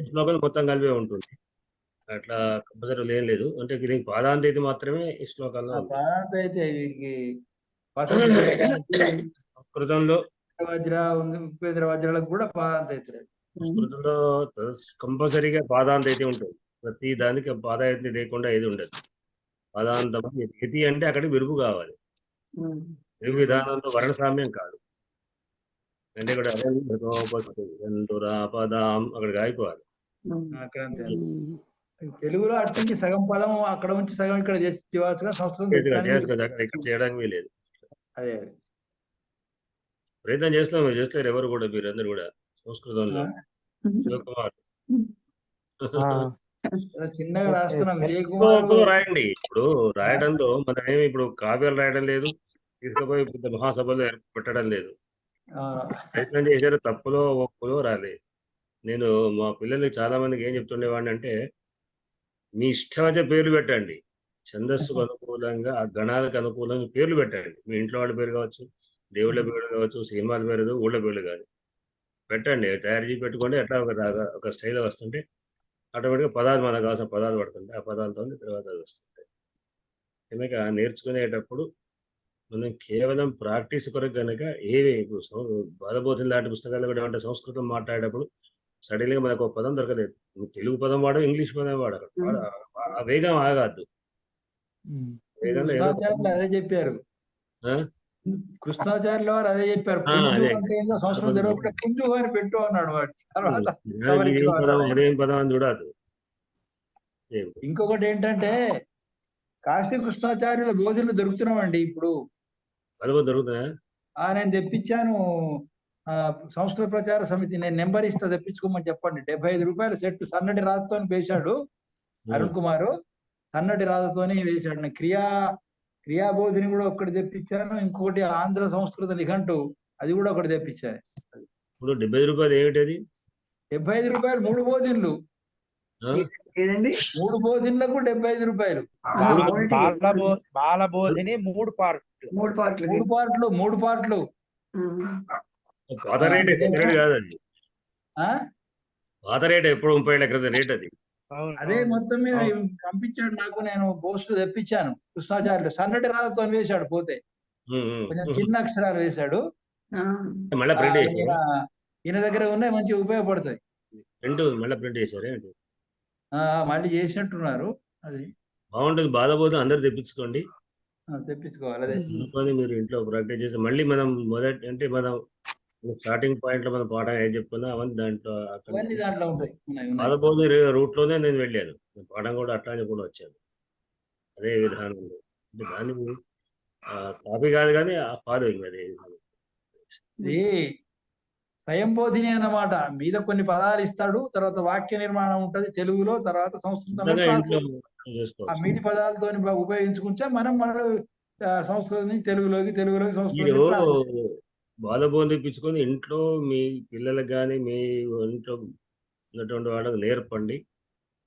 శ్లోకం మొత్తం కలిపే ఉంటుంది అట్లా కంపల్సరీ ఏం లేదు అంటే దీనికి పాదాంత అయితే మాత్రమే ఈ శ్లోకాల్లో ఉంది. పదార్థం అయితే వీరికి సంస్కృతంలో వజ్ర ఉంది ఉపేంద్ర వజ్రాలకు కూడా పదార్థం అయితే సంస్కృతంలో కంపల్సరీగా పాదాంత అయితే ఉంటుంది ప్రతి దానికి పాదాయతి లేకుండా ఏది ఉండదు పాదాంతం యతి అంటే అక్కడికి విరుపు కావాలి తెలుగు విధానంలో వర్ణసామ్యం కాదు అంటే ఇక్కడ పదాం అక్కడికి ఆగిపోవాలి అక్కడ తెలుగులో అట్టించి సగం పదం అక్కడ ఉంచి సగం ఇక్కడ చేయవచ్చుగా సంస్కృతం ఇక్కడ చేయడానికి లేదు అదే ప్రయత్నం చేస్తున్నాం మీరు చేస్తారు ఎవరు కూడా మీరందరూ కూడా సంస్కృతంలో శివకుమార్ చిన్నగా రాస్తున్నాం రాయండి ఇప్పుడు రాయడంలో మనం ఏమి ఇప్పుడు కావ్యాలు రాయడం లేదు తీసుకుపోయి పెద్ద మహాసభలో పెట్టడం లేదు ప్రయత్నం చేశారు తప్పులో ఒప్పులో రాలేదు నేను మా పిల్లలకి చాలా మందికి ఏం చెప్తుండేవాడిని అంటే మీ ఇష్టం వచ్చే పేర్లు పెట్టండి ఛందస్సుకు అనుకూలంగా ఆ గణాలకు అనుకూలంగా పేర్లు పెట్టండి మీ ఇంట్లో వాళ్ళ పేరు కావచ్చు దేవుళ్ళ పేరు కావచ్చు సినిమాల పేరు ఊళ్ళ పేర్లు కాదు పెట్టండి తయారు చేసి పెట్టుకోండి ఎట్లా ఒక స్టైల్ వస్తుంటే ఆటోమేటిక్గా పదాలు మనకు కావాల్సిన పదాలు పడుతుంటాయి ఆ పదాలతో తర్వాత అది వస్తుంటాయి కనుక నేర్చుకునేటప్పుడు మనం కేవలం ప్రాక్టీస్ కొరకు కనుక ఏమి ఇప్పుడు బాధబోధన లాంటి పుస్తకాలు కూడా ఏమంటే సంస్కృతం మాట్లాడేటప్పుడు సడన్గా మనకు ఒక పదం దొరకలేదు తెలుగు పదం వాడు ఇంగ్లీష్ పదం వాడు అక్కడ ఆ వేగం ఆగద్దు అదే చెప్పారు కృష్ణాచార్యుల వారు అదే చెప్పారు సంస్కృతం తెలియకుండా కుంజు అని పెట్టు అన్నాడు వాడు తర్వాత అదేం పదం అని చూడదు ఇంకొకటి ఏంటంటే కాశీ కృష్ణాచార్యుల బోధనలు దొరుకుతున్నామండి ఇప్పుడు దొరుకుతున్నాయా నేను తెప్పించాను సంస్కృత ప్రచార సమితి నేను నెంబర్ ఇస్తా తెప్పించుకోమని చెప్పండి 75 రూపాయలు సెట్ సన్నటి రాతతో వేశాడు అరుణ్ కుమారు సన్నటి రాతతోని వేశాడు నేను క్రియాబోధిని కూడా ఒకటి తెప్పించాను ఇంకొకటి ఆంధ్ర సంస్కృత నిఘంటు అది కూడా ఒకటి తెప్పించాను ఇప్పుడు 75 రూపాయలు ఏమిటది 75 రూపాయలు 3 బోధిన్లు ఏదండి 3 బోధిన్లకు 75 రూపాయలు బాలబోధిని 3 పార్ట్లు పాత రేట్ కాదు అది పాత రేట్ ఎప్పుడు 30 ఏళ్ల క్రితం రేట్ అది అదే మొత్తం మీద పంపించాడు నాకు నేను పోస్ట్ తెప్పించాను కృష్ణాచార్యులు సన్నటి రాతతో వేశాడు పోతే కొంచెం చిన్న అక్షరాలు వేశాడు మళ్ళీ ప్రింట్ చేశారు ఈయన దగ్గర ఉన్నాయి మంచిగా ఉపయోగపడతాయి మళ్ళీ ప్రింట్ చేశారు మళ్ళీ చేసినట్టున్నారు అది బాగుంటుంది బాధపోతే అందరు తెప్పించుకోండి తెప్పించుకోవాలి అదే మీరు ఇంట్లో ప్రాక్టీస్ చేస్తే మళ్ళీ మనం మొదటి అంటే మనం స్టార్టింగ్ పాయింట్ లో మనం పాఠం ఏం చెప్పుకున్నా అవన్నీ దాంట్లో ఉంటాయి బాధపోతే రూట్ లోనే నేను వెళ్ళాను పాఠం కూడా అట్లానే కూడా వచ్చాను అదే విధానంలో అంటే దాన్ని కాపీ కాదు కానీ ఆ ఫాలోయింగ్ అదే స్వయంబోధిని అన్నమాట మీద కొన్ని పదాలు ఇస్తాడు తర్వాత వాక్య నిర్మాణం ఉంటది తెలుగులో తర్వాత సంస్కృతంలో ఆ మీటి పదాలతో ఉపయోగించుకుంటే మనం మన సంస్కృతిని తెలుగులోకి సంస్కృతి బాలబోధన తెప్పించుకొని ఇంట్లో మీ పిల్లలకు కానీ మీ ఇంట్లో ఉన్నటువంటి వాళ్ళకి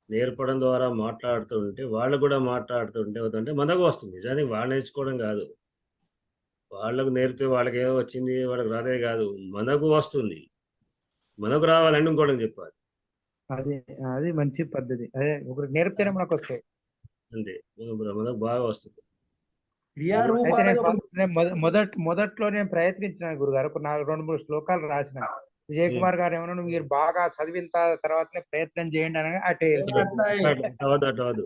నేర్పడం ద్వారా మాట్లాడుతుంటే వాళ్ళు కూడా మాట్లాడుతుంటే అవుతుంటే మనకు వస్తుంది నిజానికి వాళ్ళు నేర్చుకోవడం కాదు వాళ్ళకు నేర్పితే వాళ్ళకి ఏమో వచ్చింది వాళ్ళకి రాదే కాదు మనకు వస్తుంది మనకు రావాలని ఇంకోటి చెప్పాలి అది మంచి పద్ధతి అదే ఒకరికి నేర్పితేనే మనకు వస్తాయి అంతే మనకు బాగా వస్తుంది మొదట్లో నేను ప్రయత్నించిన గురుగారు ఒక 2-3 శ్లోకాలు రాసిన విజయ్ కుమార్ గారు ఏమన్నా మీరు బాగా చదివిన తర్వాతనే ప్రయత్నం చేయండి అని అటే అట్లా అవ్వదు.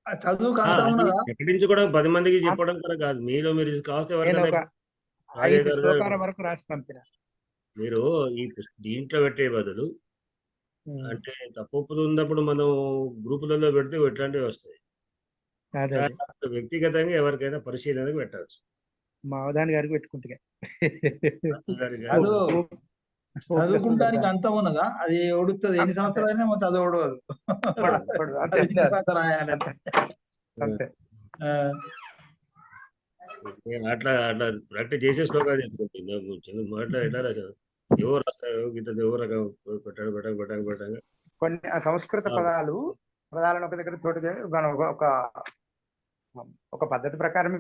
చదువుకు అంతా ఉన్నదా? ప్రకటించుకోవడం 10 మందికి చెప్పడం కూడా కాదు. మీలో మీరు కావాల్సిన నేను ఎవరికైనా ఒక 5 శ్లోకాల వరకు రాసి పంపిన. మీరు ఈ దీంట్లో పెట్టే బదులు అంటే తప్పులు ఉన్నప్పుడు మనం గ్రూపులలో పెడితే ఇట్లాంటివి వస్తాయి. అదే కానీ వ్యక్తిగతంగా ఎవరికైనా పరిశీలనకు పెట్టవచ్చు. మా అవధాని గారికి పెట్టుకుంటే కాదు, చదువుకుంటానికి అంత ఉన్నదా? అది ఒడుతుంది, ఎన్ని సంవత్సరాలైనా చదువు ఒడవదు. అది తర్వాత రాయాలి. అంతే. అట్లా అట్లా ప్రాక్టీస్ చేసే శ్లోకాలు చెప్పుకుంటుంది. చిన్న మాట ఎట్లా రాశారు, ఎవరు రాస్తారు గీత ఎవరు రకం పెట్టాங்க కొన్ని సంస్కృత పదాలను ఒక దగ్గర చోటు మనం ఒక పద్ధతి ప్రకారమే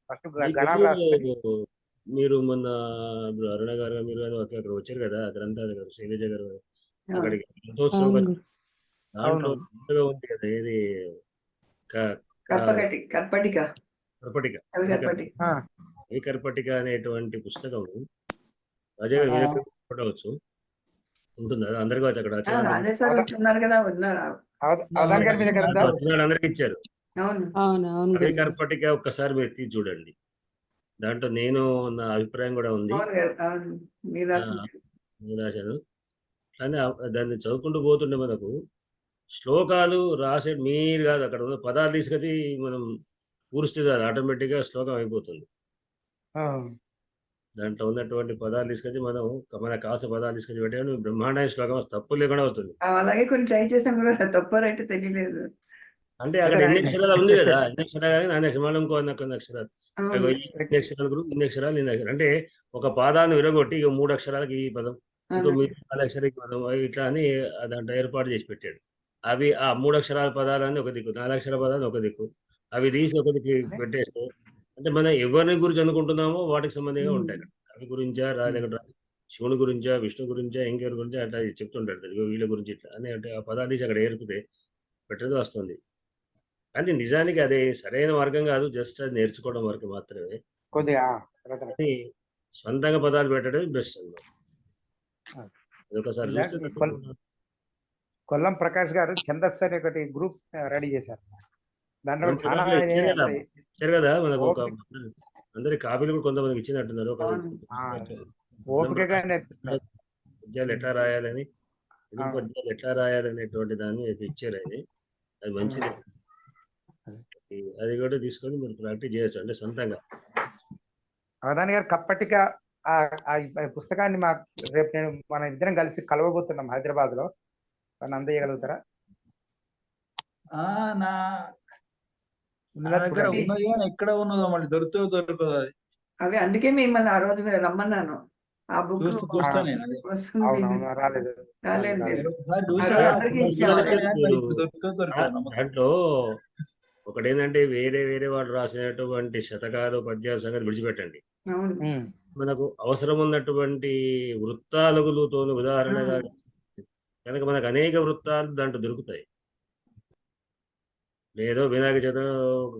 ఫస్ట్ గణాలు రాసుకొని మీరు మొన్న ఇప్పుడు అరుణ గారు మీరు అక్కడ వచ్చారు కదా, గ్రంథాలు గారు శైలజ గారు అక్కడికి గ్రంథోత్సవం దాంట్లో ఉంది కదా, ఏది కర్పటిక అనేటువంటి పుస్తకం అజయ్ పడవచ్చు ఉంటుంది. అది అందరికీ వచ్చి అక్కడ అందరికి ఇచ్చారు. కర్పటిక ఒక్కసారి మీరు తీసి చూడండి, దాంట్లో నేను నా అభిప్రాయం కూడా ఉంది, రాశాను. కానీ దాన్ని చదువుకుంటూ పోతుండే మనకు శ్లోకాలు రాసే మీరు కాదు, అక్కడ ఉన్న పదాలు తీసుకొచ్చి మనం పూరిస్తే ఆటోమేటిక్గా శ్లోకం అయిపోతుంది. దాంట్లో ఉన్నటువంటి పదాలు తీసుకొచ్చి మనం మన కాసు పదాలు తీసుకొచ్చి పెట్టాను, బ్రహ్మాండ శ్లోకం తప్పు లేకుండా వస్తుంది. అలాగే కొన్ని ట్రై చేసాం కూడా తప్పారంటే తెలియలేదు. అంటే అక్కడ ఎన్ని అక్షరాలు ఉంది కదా, ఎన్ని అక్షరాలు నాలుగు అక్షరాలు ఇంకో కొన్ని అక్షరాలు, ఇన్ని అక్షరాలు గురు ఇన్ని అక్షరాలు ఇన్ని అక్షరాలు, అంటే ఒక పాదాన్ని విరగొట్టి ఇక 3 అక్షరాలకి ఈ పదం, ఇంకో 4 అక్షరాలకి పదం, ఇట్లా అని దాంట్లో ఏర్పాటు చేసి పెట్టాడు. అవి ఆ 3 అక్షరాల పదాలని ఒక దిక్కు, 4 అక్షరాల పదాలు ఒక దిక్కు, అవి తీసి ఒక దిక్కు పెట్టేస్తే అంటే మనం ఎవరిని గురించి అనుకుంటున్నామో వాటికి సంబంధంగా ఉంటాయి. కవి గురించా లేకుంటే శివుని గురించా విష్ణు గురించా ఇంకెవరి గురించా అట్లా చెప్తుంటారు, వీళ్ళ గురించి ఇట్లా అని. అంటే ఆ పదాలు తీసి అక్కడ ఏర్పితే పెట్టేది వస్తుంది. కానీ నిజానికి అది సరైన మార్గం కాదు, జస్ట్ అది నేర్చుకోవడం వరకు మాత్రమే. కానీ సొంతంగా పదాలు పెట్టడం బెస్ట్ అన్నమాట. ఒకసారి చూస్తే కొల్లం ప్రకాష్ గారు ఛందస్సు అనే ఒకటి గ్రూప్ రెడీ చేశారు. దాంట్లో చాలా ఇచ్చారు కదా మనకు, ఒక అందరి కాపీలు కూడా కొంతమందికి ఇచ్చినట్టున్నారు. పద్యాలు ఎట్లా రాయాలని, పద్యాలు ఎట్లా రాయాలనేటువంటి దాన్ని ఇచ్చారు. అది మంచిది, అది కూడా తీసుకొని మీరు ప్రాక్టీస్ చేయొచ్చు, అంటే సొంతంగా. అవధాని గారు కప్పటిక పుస్తకాన్ని రేపు మన ఇద్దరం కలిసి కలవబోతున్నాం హైదరాబాద్ లో, అందజేయగలుగుతారా? నా దగ్గర ఉన్నది కానీ ఎక్కడ ఉన్నదో మళ్ళీ దొరకదు అది. అవి అందుకే మిమ్మల్ని ఆ రోజు రమ్మన్నాను. ఆ బుక్ దాంట్లో ఒకటేంటంటే వేరే వేరే వాళ్ళు రాసినటువంటి శతకాలు పద్యాల సంగతి విడిచిపెట్టండి. మనకు అవసరం ఉన్నటువంటి వృత్తాలతో ఉదాహరణగా కనుక మనకు అనేక వృత్తాలు దాంట్లో దొరుకుతాయి. లేదో వినాయక చవితి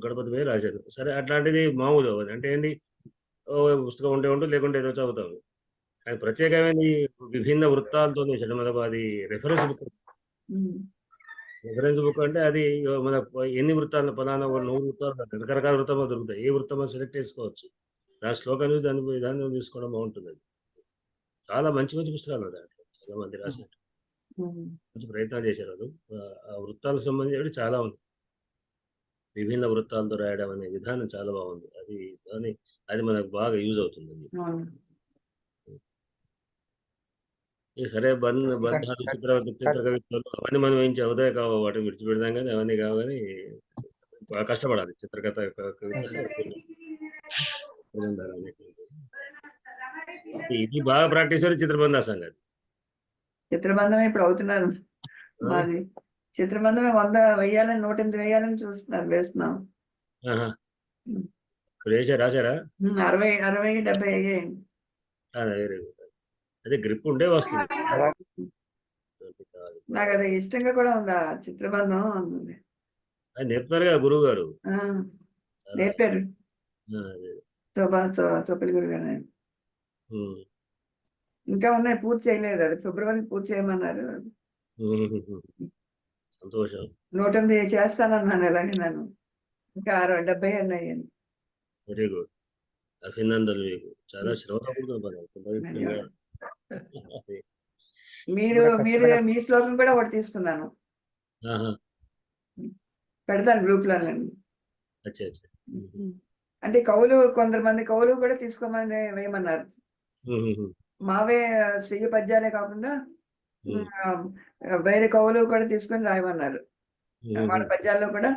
గణపతి మీద రాశారు, సరే అట్లాంటిది మామూలు అంటే ఏంటి, పుస్తకం ఉంటే లేకుంటే ఏదో చదువుతాము. కానీ ప్రత్యేకమైన విభిన్న వృత్తాలతో చేశాడు. మనకు అది రెఫరెన్స్ బుక్ అంటే అది మనకు ఎన్ని వృత్తాలు, పలానా 100 వృత్తాలు, రకరకాల వృత్తాలు దొరుకుతాయి. ఏ వృత్తం సెలెక్ట్ చేసుకోవచ్చు, దాని శ్లోకం చూసి దాని విధానం తీసుకోవడం బాగుంటుంది. అది చాలా మంచి మంచి పుస్తకాలు దాంట్లో చాలా మంది రాసినట్టు మంచి ప్రయత్నాలు చేశారు. అది ఆ వృత్తాలకు సంబంధించి చాలా ఉంది, విభిన్న వృత్తాలతో రాయడం అనే విధానం చాలా బాగుంది. అది మనకు బాగా యూజ్ అవుతుంది. సరే బంధాలు, చిత్రకవిత్వాలు అవన్నీ మనం ఏం చదువుతాయి కావు, వాటిని విడిచిపెడదాం, కానీ అవన్నీ కావు, కానీ కష్టపడాలి. చిత్రకథ ఇది బాగా ప్రాక్టీస్ అని చిత్రబంధ సంగతి. చిత్రబంధం ఇప్పుడు అవుతున్నారు మాది. చిత్రబంధమే 100 వేయాలని 108 వేయాలని చూస్తున్నారు, వేస్తున్నాం. రాశారా? 60, 70 అయ్యాయండి. Very good. అదే గ్రిప్ ఉండే వస్తుంది. నాకు అది ఇష్టంగా కూడా ఉందా చిత్రబంధం. అది నేర్పుతారు కదా గురువు గారు, నేర్పారు తొప్పలి గురువు గారు. ఇంకా ఉన్నాయి, పూర్తి చేయలేదు. అది ఫిబ్రవరి పూర్తి చేయమన్నారు. సంతోషం. 108 చేస్తానన్నాను ఎలాగైనాను. ఇంకా 70 అయ్యాను. Very good. అభినందనలు మీకు. చాలా శ్రమతో కూడుకున్న పని. ధన్యవాదాలు. అది. మీరు కూడా మీరు ఖచ్చితంగా మీ శ్లోకం కూడా ఒకటి తీసుకున్నాను, ఆహా. పెడతాను గ్రూప్లో. అచ్చా అచ్చా. అంటే కొంతమంది కవులు కూడా తీసుకోమని వేయమన్నారు. మావే స్వీయ పద్యాలే కాకుండా వేరే కవులు కూడా తీసుకొని రాయమన్నారు. వాళ్ళ పద్యాల్లో కూడా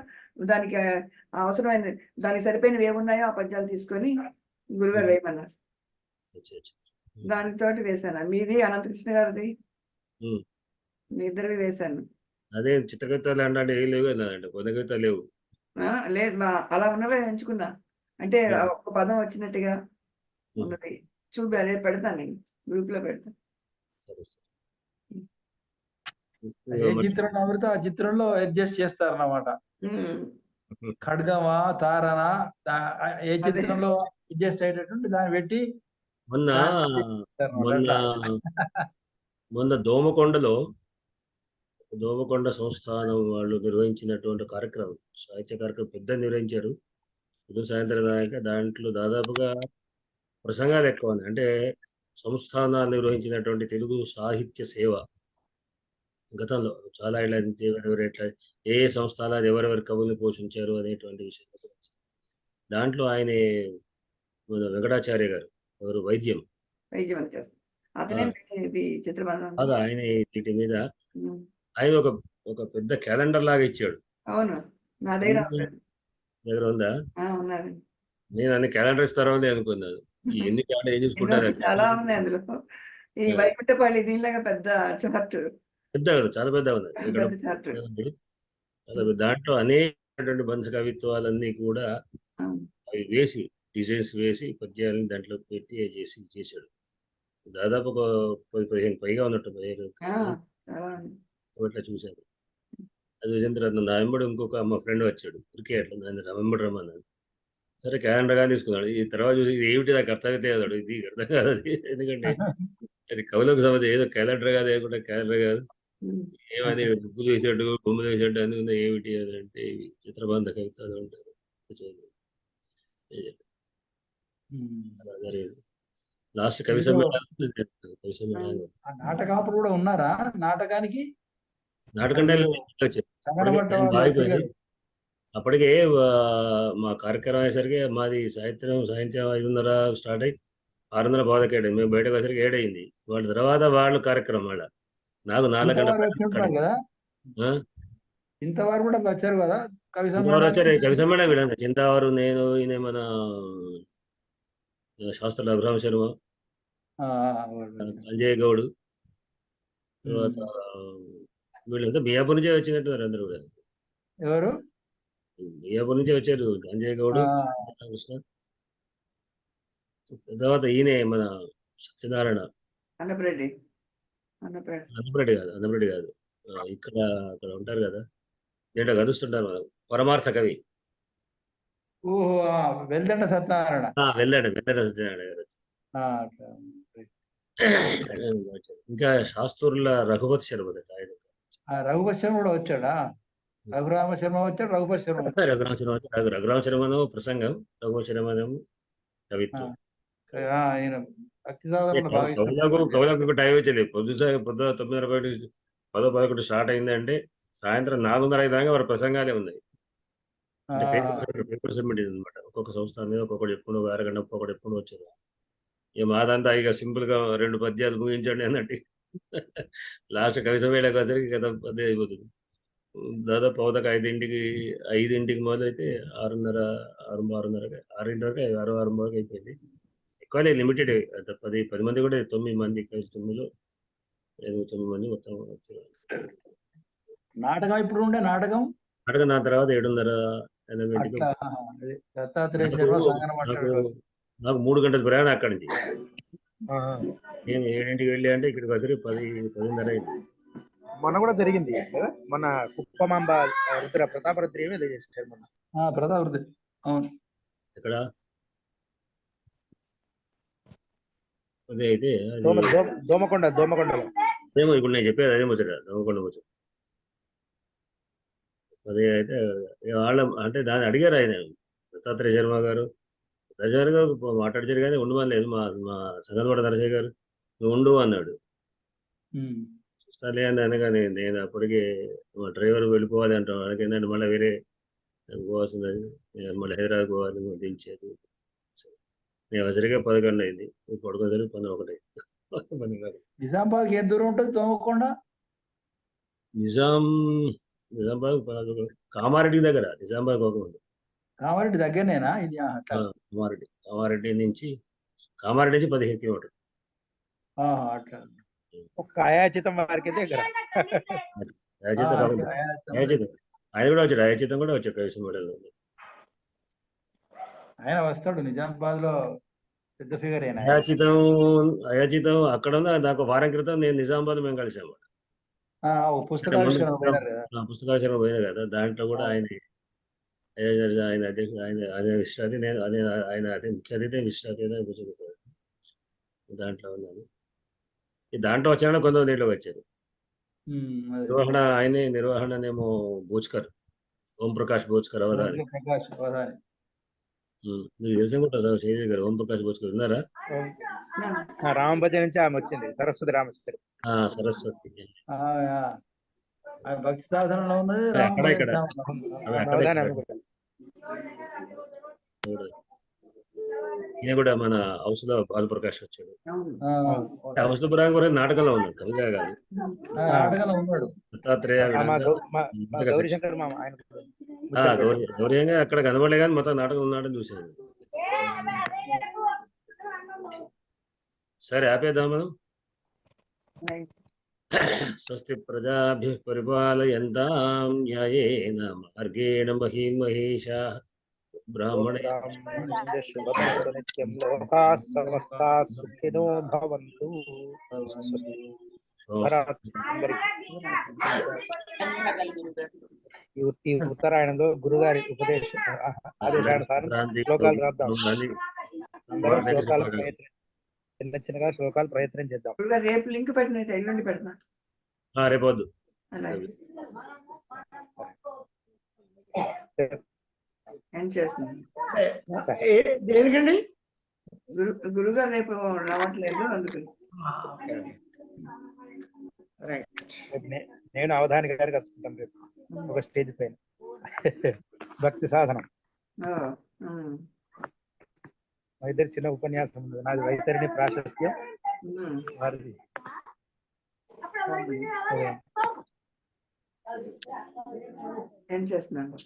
దానికి అవసరమైన, దానికి సరిపోయినవి ఏమున్నాయో ఆ పద్యాలు తీసుకొని గురుగారు వేయమన్నారు. అచ్చా అచ్చా. దానితోటి వేశాను. మీది అనంతకృష్ణ గారిది, మీ ఇద్దరివి వేశాను. అదే చిత్రకవితలు అంటే ఏం లేవు కదా, అంటే పొంద కవితలు లేవు. లేదు, అలా ఉన్నవే ఎంచుకున్నా. అంటే ఒక పదం వచ్చినట్టుగా ఉన్నది అదే పెడతాను, నేను గ్రూప్ లో పెడతాను. సరే సరే. ఏ చిత్రం నవ్వుతే ఆ చిత్రంలో అడ్జస్ట్ చేస్తారన్నమాట. ఉమ్. ఖడ్గమా తారనా ఏ చిత్రంలో అడ్జస్ట్ అయ్యేటటువంటి దాన్ని పెట్టి మొన్న అట్లా. మొన్న దోమకొండ సంస్థానం వాళ్ళు నిర్వహించినటువంటి కార్యక్రమం, సాహిత్య కార్యక్రమం పెద్ద నిర్వహించారు. ఉదయం సాయంత్రం దాకా దాంట్లో దాదాపుగా ప్రసంగాలు ఎక్కువ ఉన్నాయి. అంటే సంస్థానాలు నిర్వహించినటువంటి తెలుగు సాహిత్య సేవ గతంలో చాలా ఏళ్ళ నుంచి ఎవరెవరు ఎట్లా ఏ సంస్థానాలు ఎవరెవరి కవుల్ని పోషించారు అనేటువంటి విషయం గురించి. దాంట్లో ఆయన మన వెంకటాచార్య గారు ఎవరు వైద్యం అతనే ఇది చిత్రబంధం. బాగా ఆయన వీటి మీద ఆయన ఒక పెద్ద క్యాలెండర్ లాగా ఇచ్చాడు. అవును, నా దగ్గర ఉందా? ఉన్నది. నేను అన్ని క్యాలెండర్ ఇస్తారో అని అనుకున్నాను. ఎన్ని క్యాలెండర్ ఏం చూసుకుంటారు, చాలా ఉన్నాయి అందులో. ఈ వైకుంఠపల్లి దీనిలాగా పెద్ద చార్ట్, పెద్ద చాలా పెద్ద ఉంది ఇక్కడ. దాంట్లో అనేకటువంటి బంధ కవిత్వాలన్నీ కూడా అవి వేసి డిజైన్స్ వేసి పద్యాలని దాంట్లో పెట్టి చేశాడు. దాదాపు ఒక 10-15 పైగా ఉన్నట్టు, 15 అట్లా చూశాను. అది చూసిన తర్వాత నా వెంబడి ఇంకొక మా ఫ్రెండ్ వచ్చాడు, క్రికెట్ నా వెంబడి రమ్మన్నాడు. సరే క్యాలెండర్గా తీసుకున్నాడు. ఈ తర్వాత చూసి ఇది ఏమిటి నాకు అర్థం అయితే అన్నాడు. ఇది అర్థం కాదు అది, ఎందుకంటే అది కవులకు సంబంధం. ఏదో క్యాలెండర్ కాదు, ఏకుండా క్యాలెండర్ కాదు, ఏమని బుక్కులు వేసాడు, బొమ్మలు వేసాడు అని ఉంది. ఏమిటి అని అంటే ఇవి చిత్రబంధ కవిత్వాలు ఉంటారు. లాస్ట్ కవి సమ్మేళనం నాటకాపుడు కూడా ఉన్నారా? నాటకానికి అప్పటికే మా కార్యక్రమం అయ్యేసరికి మాది సాహిత్యం 5:30 స్టార్ట్ అయ్యి 6:30 బాధకేయడం, మేము బయటకు వచ్చేసరికి 7 అయింది. వాళ్ళ తర్వాత వాళ్ళు కార్యక్రమం వాళ్ళ నాకు 4 గంటల కదా. ఇంతవారు కూడా వచ్చారు కదా కవి సమ్మేళనం వీళ్ళంతా చింతవారు, నేను, ఈయన మన శాస్త్రుల అబ్రహం శర్మ, అంజయ్ గౌడ్, తర్వాత వీళ్ళంతా మియాపూర్ నుంచే వచ్చినట్టు అందరూ కూడా. ఎవరు? మియాపూర్ నుంచే వచ్చారు. అంజయ్ గౌడ్, తర్వాత ఈయనే మన సత్యనారాయణ, అన్నపరెడ్డి కాదు, ఇక్కడ అక్కడ ఉంటారు కదా, నేను కలుస్తుంటారు పరమార్థ కవి. వెల్దండ సత్యనారాయణ. వెల్దండ సత్యనారాయణ గారు. ఇంకా శాస్త్రుల రఘుపతి శర్మ. రఘుపతి శర్మ కూడా వచ్చాడా? రఘురామ శర్మ వచ్చాడు, రఘుపతి శర్మ. రఘురామ శర్మను ప్రసంగం, రఘుపతి శర్మను కవిత్వం. కవులకు టైం వచ్చేది. పొద్దున 9:30 10-11 స్టార్ట్ అయిందంటే సాయంత్రం 4:30 దాకా వారి ప్రసంగాలే ఉన్నాయి. పేపర్ సబ్మిట్ అనమాట. ఒక్కొక్క సంస్థ మీద ఒక్కొక్కటి ఎప్పుడు 1 అరగంట ఒక్కొక్కటి ఎప్పుడు వచ్చారు. ఇక మాదంతా ఇక సింపుల్ గా 2 పద్యాలు ముగించండి అన్నట్టు. లాస్ట్ కవి సమ్మేళనకు వచ్చరికి గత పద్యం అయిపోతుంది. దాదాపు 5:05కి మొదలైతే 6:30 6:30 వరకు 6 వరకు అయిపోయింది. ఎక్కువ లిమిటెడ్, 10 మంది కూడా 9 మంది 9 మంది మొత్తం వచ్చారు. నాటకం ఇప్పుడు ఉండే నాటకం నా తర్వాత 7:30 నాకు 3 గంటల ప్రయాణం అక్కడి నుంచి. నేను 7ంటికి వెళ్ళి అంటే ఇక్కడికి వచ్చి 10-10:30 అయింది. మొన్న కూడా జరిగింది కదా, మన కుప్పమాంబ ప్రతాపరుద్రి ఏమో చేశారు మొన్న. ప్రతాపరుద్రి ఎక్కడ అదే అయితే అది దోమకొండలో ఏమో ఇప్పుడు నేను చెప్పేది అదే ముచ్చట దోమకొండ ముచ్చట. అదే అయితే వాళ్ళ అంటే దాన్ని అడిగారు ఆయన దత్తాత్రేయ శర్మ గారు. దర్శన్ గారు మాట్లాడిచారు కానీ ఉండమని లేదు. మా మా సంగతిపడ దర్శన్ గారు నువ్వు ఉండు అన్నాడు. చూస్తాలే అని అనగానే నేను అప్పటికే మా డ్రైవర్ వెళ్ళిపోవాలి అంటాం. అలాగేందంటే మళ్ళీ వేరే పోవాల్సింది. నేను మళ్ళీ హైదరాబాద్ పోవాలి దించేది. నేను సరిగ్గా 11 అయింది. పడుకోసరికి 11 నిజామాబాద్కి ఎంత దూరం ఉంటుంది దోమకొండ? నిజామాబాద్ కామారెడ్డి దగ్గర. నిజామాబాద్ పోకముందు కామారెడ్డి దగ్గరనేనా ఇది? అట్లా కామారెడ్డి నుంచి 15 కిలోమీటర్లు. అట్లా ఒక్క అయాచితం వారికి దగ్గర. ఆయన కూడా వచ్చాడు. అయాచితం కూడా వచ్చాడు. కైసం మోడల్ ఆయన వస్తాడు నిజామాబాద్ లో, పెద్ద ఫిగర్ అయినా. అయాచితం అక్కడ ఉన్న నాకు వారం క్రితం నేను నిజామాబాద్ మేము కలిసాము. పుస్తకావిష్కరణ పుస్తకావిష్కరణ పోయినా కదా, దాంట్లో కూడా ఆయన అధ్యక్షుడు, ఆయన విశ్రాంతి, నేను ఆయన ముఖ్య అతిథి విశ్రాంతి కూర్చోబెట్టారు. దాంట్లో ఉన్నాను. ఈ దాంట్లో వచ్చాక కొంతమంది దీంట్లోకి వచ్చారు. నిర్వహణనేమో బోచ్కర్, ఓం ప్రకాష్ బోచ్కర్ అవధాని. మీకు తెలిసి కూడా శైలి గారు ఓం ప్రకాష్ బోచ్కర్ ఉన్నారా? రామభజ నుంచి ఆమె వచ్చింది, సరస్వతి రామేశ్వరి. సరస్వతి భక్తి సాధనలో ఉన్నది. ఈయన కూడా మన ఔషధ బాలప్రకాష్ వచ్చాడు. ఔషధ పురాణం నాటకంలో ఉన్నాడు, కవిగా కాదు. దత్తాత్రేయ గౌరీయంగా అక్కడ కనబడలే కానీ మొత్తం నాటకం ఉన్నాడని చూసాను. సరే ఆపేద్దాం మనం. స్వస్తి ప్రజాభ్యః పరిపాలయంతాం న్యాయేన మార్గేణ మహీం మహేషాః నిత్యం లోకాః సమస్తాః సుఖినో భవంతు. ఈ ఉత్తరాయణంలో గురుగారి ఆదేశానుసారం శ్లోకాలు రాద్దాం. శ్లోకాలు చిన్నగా శ్లోకాలు ప్రయత్నం చేద్దాం. రేపు లింక్ పెట్టినైతే ఎల్లుండి పెడతా. రేపొద్దు దేనికండి? గురుగారు రేపు రావట్లేదు అందుకని. నేను అవధాని గారికి వస్తుంటాం రేపు ఒక స్టేజ్ పైన. భక్తి సాధనం మా ఇద్దరు చిన్న ఉపన్యాసం ఉంది. నాది వైతరిణి ప్రాశస్త్యం, వారిది ఏం చేస్తున్నాను.